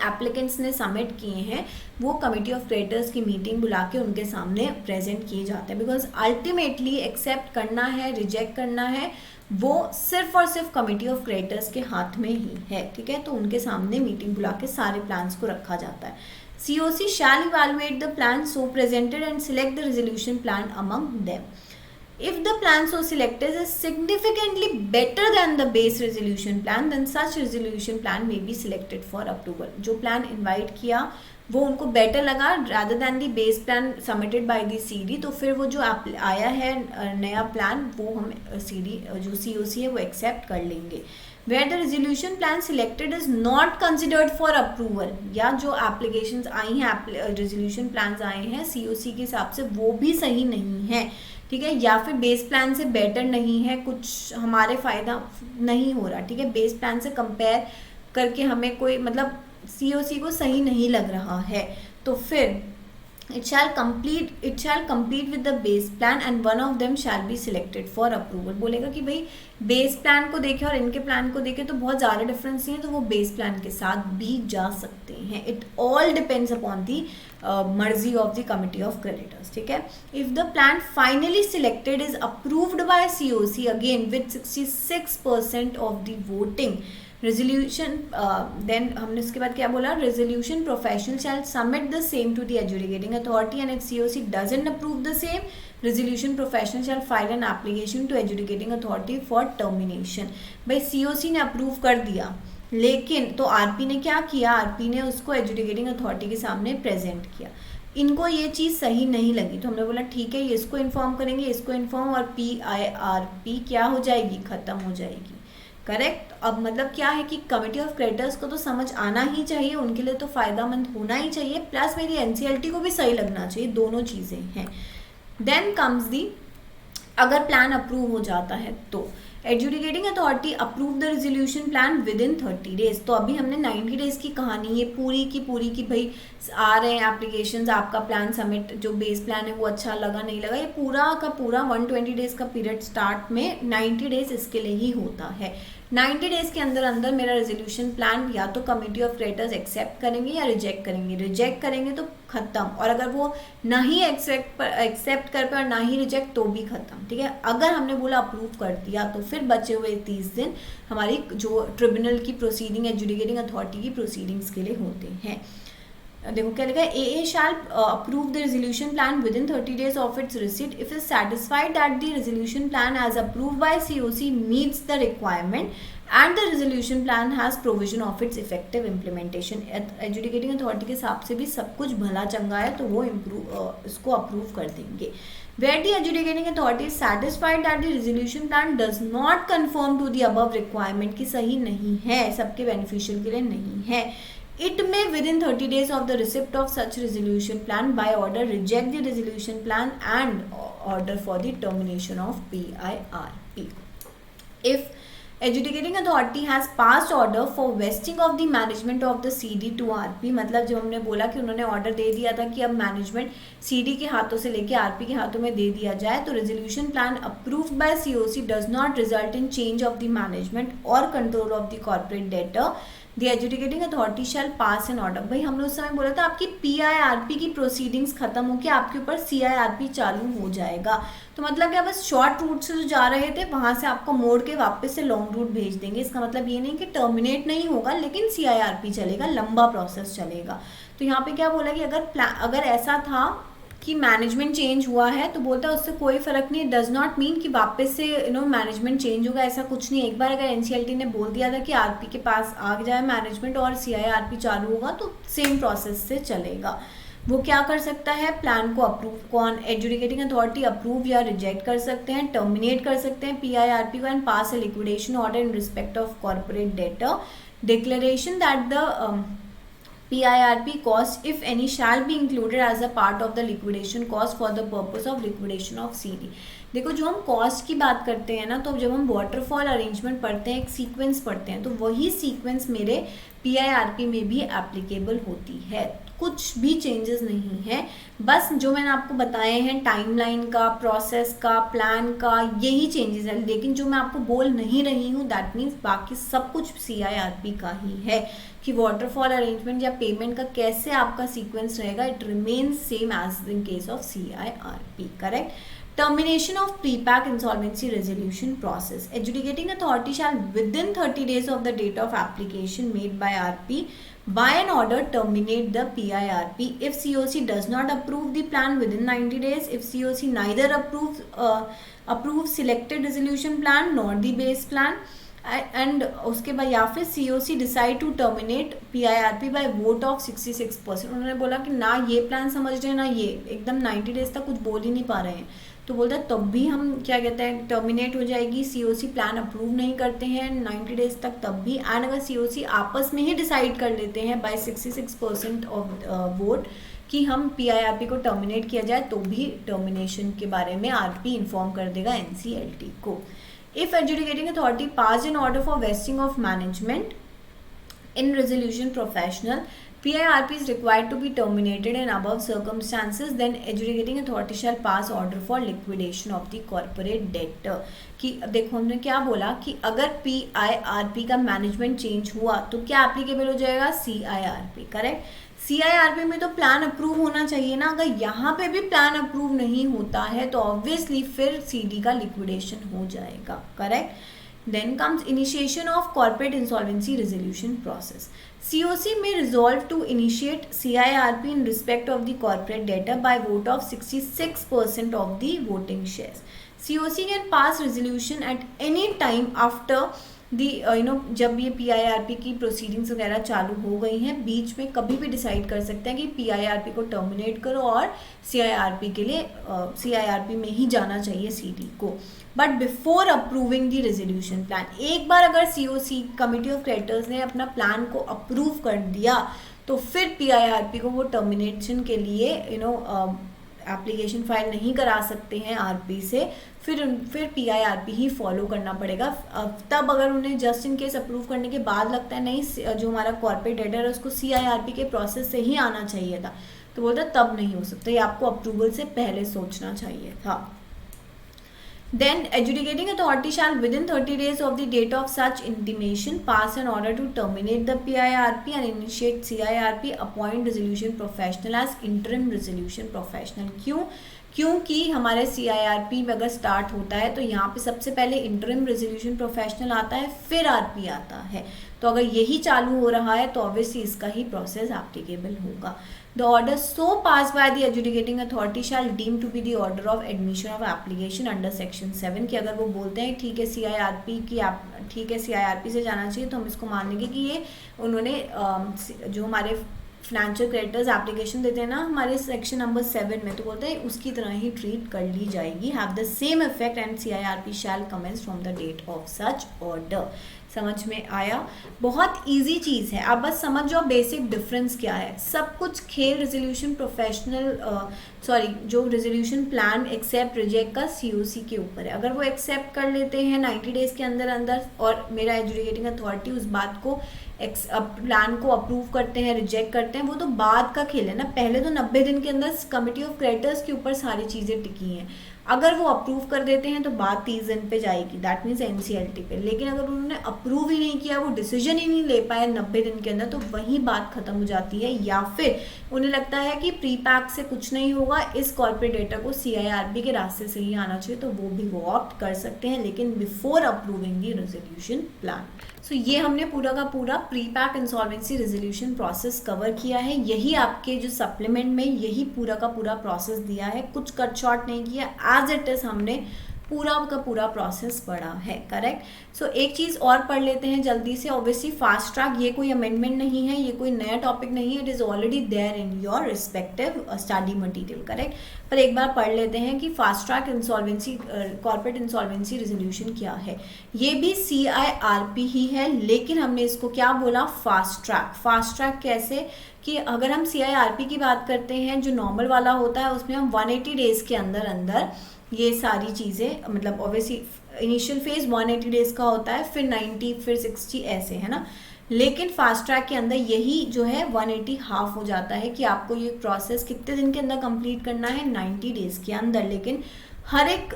एप्लीकेंट्स ने सबमिट किए हैं, वो कमिटी ऑफ क्रेडिटर्स की मीटिंग बुला के उनके सामने प्रेजेंट किए जाते हैं, बिकॉज अल्टीमेटली एक्सेप्ट करना है, रिजेक्ट करना है, वो सिर्फ और सिर्फ कमिटी ऑफ क्रेडिटर्स के हाथ में ही है, ठीक है। तो उनके सामने मीटिंग बुला के सारे प्लान्स को रखा जाता है। COC shall evaluate the plan so presented and select the resolution plan among them. If the plan so selected is significantly better than the base resolution plan, then such resolution plan may be selected for approval. जो plan invite किया वो उनको better लगा rather than the base plan submitted by the CD, तो फिर वो जो आया है नया plan वो हम CD जो COC है वो accept कर लेंगे। Where the resolution plan selected is not considered for approval, या जो applications आई हैं, resolution plans आए हैं COC के हिसाब से वो भी सही नहीं है, ठीक है, या फिर बेस प्लान से बेटर नहीं है, कुछ हमारे फ़ायदा नहीं हो रहा, ठीक है, बेस प्लान से कंपेयर करके हमें कोई मतलब COC को सही नहीं लग रहा है, तो फिर it shall compete with the base plan and one of them shall be selected for approval। बोलेगा कि भाई बेस प्लान को देखे और इनके प्लान को देखे तो बहुत ज़्यादा डिफरेंस नहीं है, तो वो बेस प्लान के साथ भी जा सकते हैं। It all depends upon the मर्जी of the committee of creditors, ठीक है। If the plan finally selected is approved by COC again with 66% of the voting resolution, then हमने उसके बाद क्या बोला, resolution professional shall submit the same to the adjudicating authority and if COC doesn't approve the same, resolution professional shall file an application to adjudicating authority for termination. भाई COC ने approve कर दिया, लेकिन तो आरपी ने क्या किया, RP ने उसको एजुडिकेटिंग अथॉरिटी के सामने प्रेजेंट किया, इनको ये चीज़ सही नहीं लगी, तो हमने बोला ठीक है, ये इसको इन्फॉर्म करेंगे, इसको इन्फॉर्म, और PIRP क्या हो जाएगी, ख़त्म हो जाएगी, करेक्ट। अब मतलब क्या है कि कमिटी ऑफ क्रेडिटर्स को तो समझ आना ही चाहिए, उनके लिए तो फ़ायदेमंद होना ही चाहिए, प्लस मेरी NCLT को भी सही लगना चाहिए, दोनों चीज़ें हैं। देन कम्स दी, अगर प्लान अप्रूव हो जाता है तो adjudicating authority approve the resolution plan with in 30 days. तो अभी हमने 90 डेज की कहानी ये पूरी की भाई आ रहे हैं एप्लीकेशंस, आपका प्लान सबमिट, जो बेस प्लान है वो अच्छा लगा नहीं लगा, ये पूरा का पूरा 120 डेज का पीरियड स्टार्ट में 90 डेज इसके लिए ही होता है। 90 डेज के अंदर अंदर मेरा रेजोल्यूशन प्लान या तो कमिटी ऑफ क्रेडिटर्स एक्सेप्ट करेंगे या रिजेक्ट करेंगे। रिजेक्ट करेंगे तो खत्म, और अगर वो नहीं एक्सेप्ट कर पाए और ना ही रिजेक्ट तो भी खत्म, ठीक है। अगर हमने बोला अप्रूव कर दिया तो फिर बचे हुए 30 दिन हमारी जो ट्रिब्यूनल की प्रोसीडिंग, एडजुडिकेटिंग अथॉरिटी की प्रोसीडिंग्स के लिए होते हैं। देखो क्या लिखा है, AA shall approve the resolution plan within 30 days of its receipt if is satisfied that the resolution plan as approved by COC meets the requirement and the resolution plan has provision of its effective implementation। Adjudicating authority के हिसाब से भी सब कुछ भला चंगा है तो वो इसको अप्रूव कर देंगे। Where the adjudicating authority is satisfied that the resolution plan does not conform to the above requirement, कि सही नहीं है, सबके बेनिफिशियल के लिए नहीं है, it may within 30 days of the receipt of such resolution plan by order reject the resolution plan and order for the termination of PIRP। If adjudicating authority has passed order for vesting of the management of the CD to RP, मतलब जब हमने बोला कि उन्होंने order दे दिया था कि अब मैनेजमेंट CD के हाथों से लेके RP के हाथों में दे दिया जाए, तो resolution plan approved by COC does not result in change of the management और control of the corporate debtor, the adjudicating authority shall pass an order. भाई हम लोग उस समय बोला था आपकी PIRP की प्रोसीडिंग्स खत्म होकर आपके ऊपर CIRP चालू हो जाएगा, तो मतलब क्या बस शॉर्ट रूट से जो जा रहे थे वहां से आपको मोड़ के वापस से लॉन्ग रूट भेज देंगे। इसका मतलब ये नहीं कि टर्मिनेट नहीं होगा, लेकिन CIRP चलेगा, लंबा प्रोसेस चलेगा। तो यहाँ पे क्या बोला कि अगर ऐसा था कि मैनेजमेंट चेंज हुआ है तो बोलता है उससे कोई फर्क नहीं, डज नॉट मीन कि वापस से मैनेजमेंट चेंज होगा, ऐसा कुछ नहीं। एक बार अगर NCLT ने बोल दिया था कि RP के पास आ जाए मैनेजमेंट और CIRP चालू होगा तो सेम प्रोसेस से चलेगा। वो क्या कर सकता है, प्लान को अप्रूव, कौन, एडजुडिकेटिंग अथॉरिटी अप्रूव या रिजेक्ट कर सकते हैं, टर्मिनेट कर सकते हैं PIRP को and pass A liquidation order in respect of corporate debtor, declaration that the PIRP cost if any shall be included as a part of the liquidation cost for the purpose of liquidation of CD। देखो जो हम cost की बात करते हैं ना, तो जब हम वाटरफॉल अरेंजमेंट पढ़ते हैं, एक सीक्वेंस पढ़ते हैं, तो वही सीक्वेंस मेरे PIRP में भी एप्लीकेबल होती है, कुछ भी चेंजेस नहीं है। बस जो मैंने आपको बताए हैं टाइमलाइन का, प्रोसेस का, प्लान का, यही चेंजेस है। लेकिन जो मैं आपको बोल नहीं रही हूँ दैट मीन्स बाकी सब कुछ CIRP का ही है, कि वाटरफॉल अरेंजमेंट या पेमेंट का कैसे आपका सीक्वेंस रहेगा, it remains same as in case of CIRP, correct. Termination of pre-pack insolvency resolution process. Adjudicating authority shall within 30 days of the date of application made by RP by an order terminate the PIRP if COC does not approve the plan within 90 days, if COC neither approves selected resolution plan nor the base plan, and उसके बाद या फिर COC decide to terminate PIRP by vote of 66%। उन्होंने बोला कि ना ये plan समझ रहे हैं ना ये, एकदम 90 डेज तक कुछ बोल ही नहीं पा रहे हैं, तो बोलता है तब भी हम क्या कहते हैं टर्मिनेट हो जाएगी। COC प्लान अप्रूव नहीं करते हैं 90 डेज तक तब भी, एंड अगर COC आपस में ही डिसाइड कर लेते हैं बाय 66% ऑफ वोट कि हम PIRP को टर्मिनेट किया जाए, तो भी टर्मिनेशन के बारे में RP इन्फॉर्म कर देगा NCLT को। If adjudicating authority passed an order for vesting of management in resolution professional, PIRP is required to be terminated in above circumstances, then adjudicating authority shall pass order for liquidation of the corporate debtor। कि देखो हमने क्या बोला कि अगर PIRP का management change हुआ तो क्या एप्लीकेबल हो जाएगा, CIRP, करेक्ट। CIRP में तो प्लान अप्रूव होना चाहिए ना, अगर यहाँ पे भी प्लान अप्रूव नहीं होता है तो ऑब्वियसली फिर CD का लिक्विडेशन हो जाएगा, correct. Then comes initiation of corporate insolvency resolution process. COC may resolve to initiate CIRP in respect of the corporate debtor by vote of 66% of the voting shares। COC can pass resolution at any time after दी जब ये PIRP की proceedings वगैरह चालू हो गई हैं, बीच में कभी भी डिसाइड कर सकते हैं कि PIRP को टर्मिनेट करो और CIRP के लिए CIRP में ही जाना चाहिए CD को, but before approving the resolution plan. एक बार अगर COC कमिटी ऑफ क्रेडिटर्स ने अपना प्लान को अप्रूव कर दिया तो फिर PIRP को वो टर्मिनेशन के लिए एप्लीकेशन फाइल नहीं करा सकते हैं आरपी से, फिर पीआईआरपी ही फॉलो करना पड़ेगा। तब अगर उन्हें जस्ट इन केस अप्रूव करने के बाद लगता है नहीं जो हमारा कॉर्पोरेट हेडर है उसको सीआईआरपी के प्रोसेस से ही आना चाहिए था, तो बोलता तब नहीं हो सकता, ये आपको अप्रूवल से पहले सोचना चाहिए था। Then adjudicating authority shall within 30 days of the date of such intimation pass an order to terminate the PIRP and initiate CIRP, appoint resolution professional as interim resolution professional। क्योंकि हमारे CIRP में अगर start होता है तो यहाँ पे सबसे पहले इंटरिम रेजोल्यूशन प्रोफेशनल आता है, फिर आरपी आता है। तो अगर यही चालू हो रहा है तो ऑब्वियसली इसका ही प्रोसेस एप्लीकेबल होगा। The order so passed by the adjudicating authority shall deem to be the order of admission of application under section 7 कि अगर वो बोलते हैं ठीक है CIRP से जाना चाहिए तो हम इसको मान लेंगे कि ये उन्होंने जो हमारे फाइनेंशियल क्रेडिटर्स एप्लीकेशन देते हैं ना हमारे सेक्शन नंबर 7 में, तो बोलते हैं उसकी तरह ही ट्रीट कर ली जाएगी, have the same effect and CIRP shall commence from the date of such order. समझ में आया? बहुत इजी चीज़ है, आप बस समझ जाओ बेसिक डिफरेंस क्या है। सब कुछ खेल रेजोल्यूशन जो रेजोल्यूशन प्लान एक्सेप्ट रिजेक्ट का COC के ऊपर है। अगर वो एक्सेप्ट कर लेते हैं 90 डेज़ के अंदर और मेरा एजुकेटिंग अथॉरिटी उस बात को प्लान को अप्रूव करते हैं रिजेक्ट करते हैं, वो तो बाद का खेल है ना। पहले तो 90 दिन के अंदर कमिटी ऑफ क्रेडिटर्स के ऊपर सारी चीज़ें टिकी हैं। अगर वो अप्रूव कर देते हैं तो बात 30 दिन पे जाएगी, दैट मीन्स NCLT पे। लेकिन अगर उन्होंने अप्रूव ही नहीं किया, वो डिसीजन ही नहीं ले पाए 90 दिन के अंदर, तो वही बात खत्म हो जाती है। या फिर उन्हें लगता है कि प्री पैक से कुछ नहीं होगा, इस कॉर्पोरेट डेटा को CIRP के रास्ते से ही आना चाहिए, तो वो भी वो ऑप्ट कर सकते हैं, लेकिन before approving the resolution plan. So ये हमने पूरा का पूरा pre pack insolvency resolution process cover किया है। यही आपके जो सप्लीमेंट में यही पूरा का पूरा प्रोसेस दिया है, कुछ कट शॉर्ट नहीं किया, एज इट इज हमने पूरा का पूरा प्रोसेस पढ़ा है। करेक्ट। सो एक चीज़ और पढ़ लेते हैं जल्दी से। ऑब्वियसली फास्ट ट्रैक ये कोई अमेंडमेंट नहीं है, ये कोई नया टॉपिक नहीं है, it is already there in your respective study material. Correct. पर एक बार पढ़ लेते हैं कि fast track insolvency corporate insolvency resolution क्या है। ये भी CIRP ही है, लेकिन हमने इसको क्या बोला, फास्ट ट्रैक। फास्ट ट्रैक कैसे कि अगर हम CIRP की बात करते हैं, जो नॉर्मल वाला होता है उसमें हम 180 डेज़ के अंदर अंदर ये सारी चीज़ें, मतलब ऑब्वियसली इनिशियल फेज 180 डेज़ का होता है, फिर 90, फिर 60 ऐसे, है ना। लेकिन फास्ट ट्रैक के अंदर यही जो है 180 हाफ हो जाता है कि आपको ये प्रोसेस कितने दिन के अंदर कंप्लीट करना है, 90 डेज़ के अंदर। लेकिन हर एक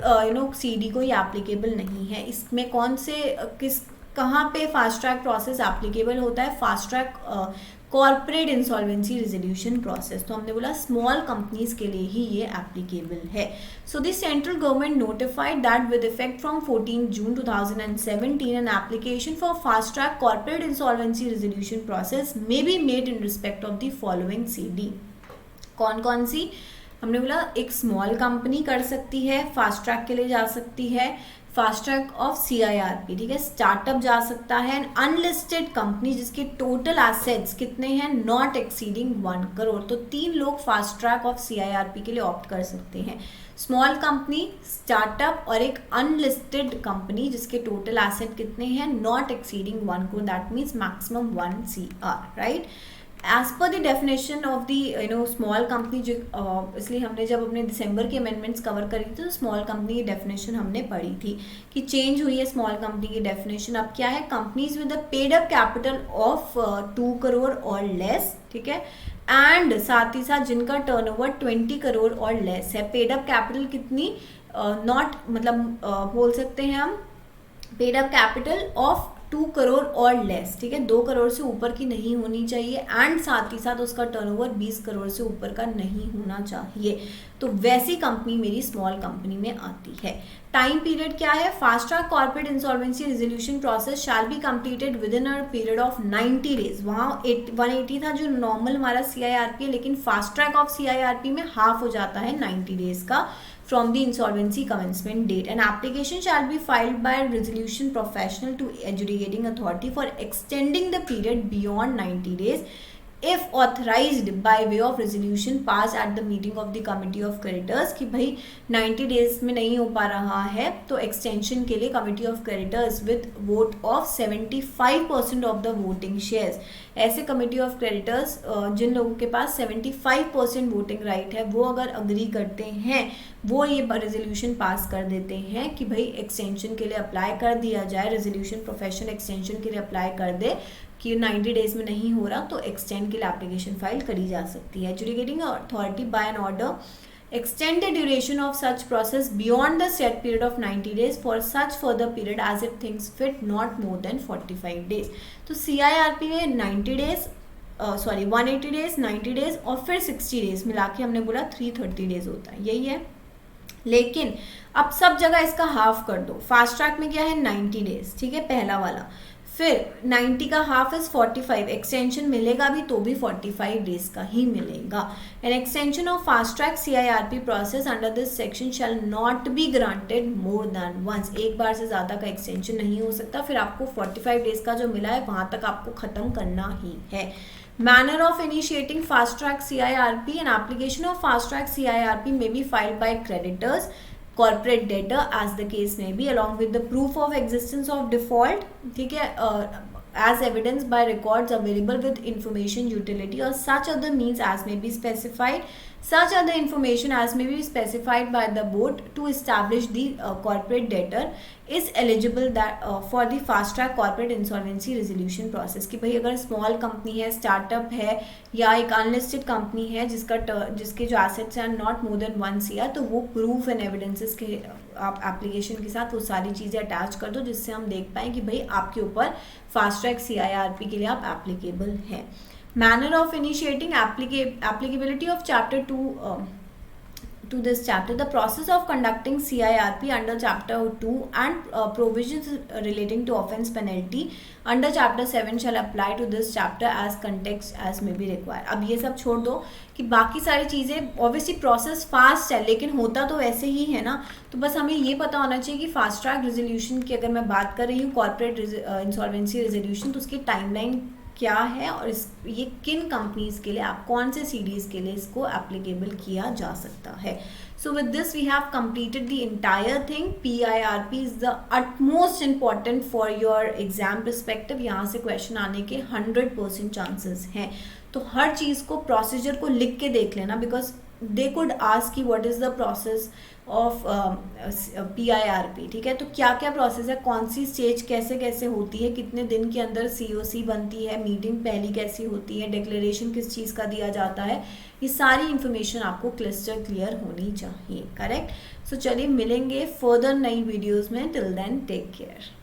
CD को ये एप्लीकेबल नहीं है। इसमें कहाँ पे फास्ट ट्रैक प्रोसेस एप्लीकेबल होता है, fast track corporate insolvency resolution process. तो हमने बोला स्मॉल कंपनीज के लिए ही ये एप्लीकेबल है। So the central government notified that with effect from 14 June 2017 N application for fast track corporate insolvency resolution process may be made in respect of the following CD। कौन कौन सी? हमने बोला एक small company कर सकती है, fast track के लिए जा सकती है, फास्ट ट्रैक ऑफ CIRP, ठीक है। स्टार्टअप जा सकता है, अनलिस्टेड कंपनी जिसके टोटल एसेट्स कितने हैं, नॉट एक्सीडिंग 1 करोड़। तो 3 लोग फास्ट ट्रैक ऑफ CIRP के लिए ऑप्ट कर सकते हैं, स्मॉल कंपनी, स्टार्टअप और एक अनलिस्टेड कंपनी जिसके टोटल एसेट कितने हैं, not exceeding 1 crore, that means maximum 1 CR, right. As per the definition of the small company, जो इसलिए हमने जब अपने दिसंबर के अमेंडमेंट्स कवर करी थी तो स्मॉल कंपनी की डेफिनेशन हमने पढ़ी थी कि चेंज हुई है स्मॉल कंपनी की डेफिनेशन। अब क्या है, companies with the paid up capital of 2 crore और लेस, ठीक है, एंड साथ ही साथ जिनका टर्नओवर 20 करोड़ और लेस है। पेड अप कैपिटल कितनी, नॉट मतलब बोल सकते हैं हम paid up capital of 2 crore और लेस, ठीक है, 2 करोड़ से ऊपर की नहीं होनी चाहिए, एंड साथ ही साथ उसका टर्नओवर 20 करोड़ से ऊपर का नहीं होना चाहिए। तो वैसी कंपनी मेरी स्मॉल कंपनी में आती है। टाइम पीरियड क्या है, fast track corporate insolvency resolution process shell be completed within a period of 90 days. वहाँ 180 था जो नॉर्मल हमारा CIRP है, लेकिन फास्ट ट्रैक ऑफ CIRP में हाफ हो जाता है 90 डेज का from the insolvency commencement date. An application shall be filed by a resolution professional to adjudicating authority for extending the period beyond 90 days if authorised by way of resolution pass at the meeting of the committee of creditors, कि भाई 90 days में नहीं हो पा रहा है तो extension के लिए committee of creditors with vote of 75% of the voting shares, ऐसे कमिटी ऑफ क्रेडिटर्स जिन लोगों के पास 75% वोटिंग राइट है वो अगर अग्री करते हैं, वो ये रेजोल्यूशन पास कर देते हैं कि भाई एक्सटेंशन के लिए अप्लाई कर दिया जाए, रेजोल्यूशन प्रोफेशनल एक्सटेंशन के लिए अप्लाई कर दे कि 90 डेज में नहीं हो रहा तो एक्सटेंड के लिए एप्लीकेशन फाइल करी जा सकती है। Adjudicating authority by an order extend the duration of such process beyond the set period of 90 days for such further period as it thinks fit, not more than 45 days। तो CIRP में 90 days 180 days 90 days और फिर 60 days मिला के हमने बोला 330 days होता है, यही है। लेकिन अब सब जगह इसका हाफ कर दो। फास्ट ट्रैक में क्या है 90 डेज, ठीक है, पहला वाला। फिर 90 का हाफ इज 45, एक्सटेंशन मिलेगा भी तो भी 45 डेज का ही मिलेगा। An extension of fast track CIRP process under this section shall not be granted more than once, एक बार से ज़्यादा का एक्सटेंशन नहीं हो सकता। फिर आपको 45 डेज का जो मिला है वहाँ तक आपको ख़त्म करना ही है। Manner of initiating fast track CIRP, an application of fast track CIRP may be filed by creditors, corporate debtor as the case may be, along with the proof of existence of default, ठीक है, as evidenced by records available with information utility or such other means as may be specified, such other information as may be specified by the board to establish the corporate debtor is eligible that for the fast track corporate insolvency resolution process। कि भाई अगर small company है, startup है या एक unlisted company है जिसके जो एसेट्स हैं नॉट मोर देन 1 CR, तो वो प्रूफ एंड एविडेंसेस के आप एप्लीकेशन के साथ वो सारी चीज़ें अटैच कर दो जिससे हम देख पाएँ कि भाई आपके ऊपर फास्ट ट्रैक CIRP के लिए आप एप्लीकेबल हैं। Manner of initiating applicability of chapter 2 to this chapter, the process of conducting CIRP under chapter 2 and provisions relating to offence penalty under chapter 7 shall apply to this chapter as context as may be required। अब ये सब छोड़ दो कि बाकी सारी चीज़ें obviously process fast है लेकिन होता तो वैसे ही है ना, तो बस हमें ये पता होना चाहिए कि फास्ट ट्रैक रेजोल्यूशन की अगर मैं बात कर रही हूँ कॉर्पोरेट इंसॉल्वेंसी रेजोल्यूशन, तो उसकी टाइमलाइन क्या है और ये किन कंपनीज के लिए, आप कौन से सीरीज के लिए इसको एप्लीकेबल किया जा सकता है। So with this we have completed the entire thing. PIRP is the utmost important for your exam perspective. यहाँ से क्वेश्चन आने के 100% चांसेस हैं, तो हर चीज़ को प्रोसीजर को लिख के देख लेना, बिकॉज दे कुड आस्क की what is the process of PIRP, ठीक है, तो क्या क्या प्रोसेस है, कौन सी स्टेज कैसे कैसे होती है, कितने दिन के अंदर COC बनती है, मीटिंग पहली कैसी होती है, डिक्लेरेशन किस चीज़ का दिया जाता है, ये सारी इन्फॉर्मेशन आपको क्लिस्टर क्लियर होनी चाहिए, करेक्ट। सो चलिए मिलेंगे फर्दर नई वीडियोज़ में, टिल देन टेक केयर।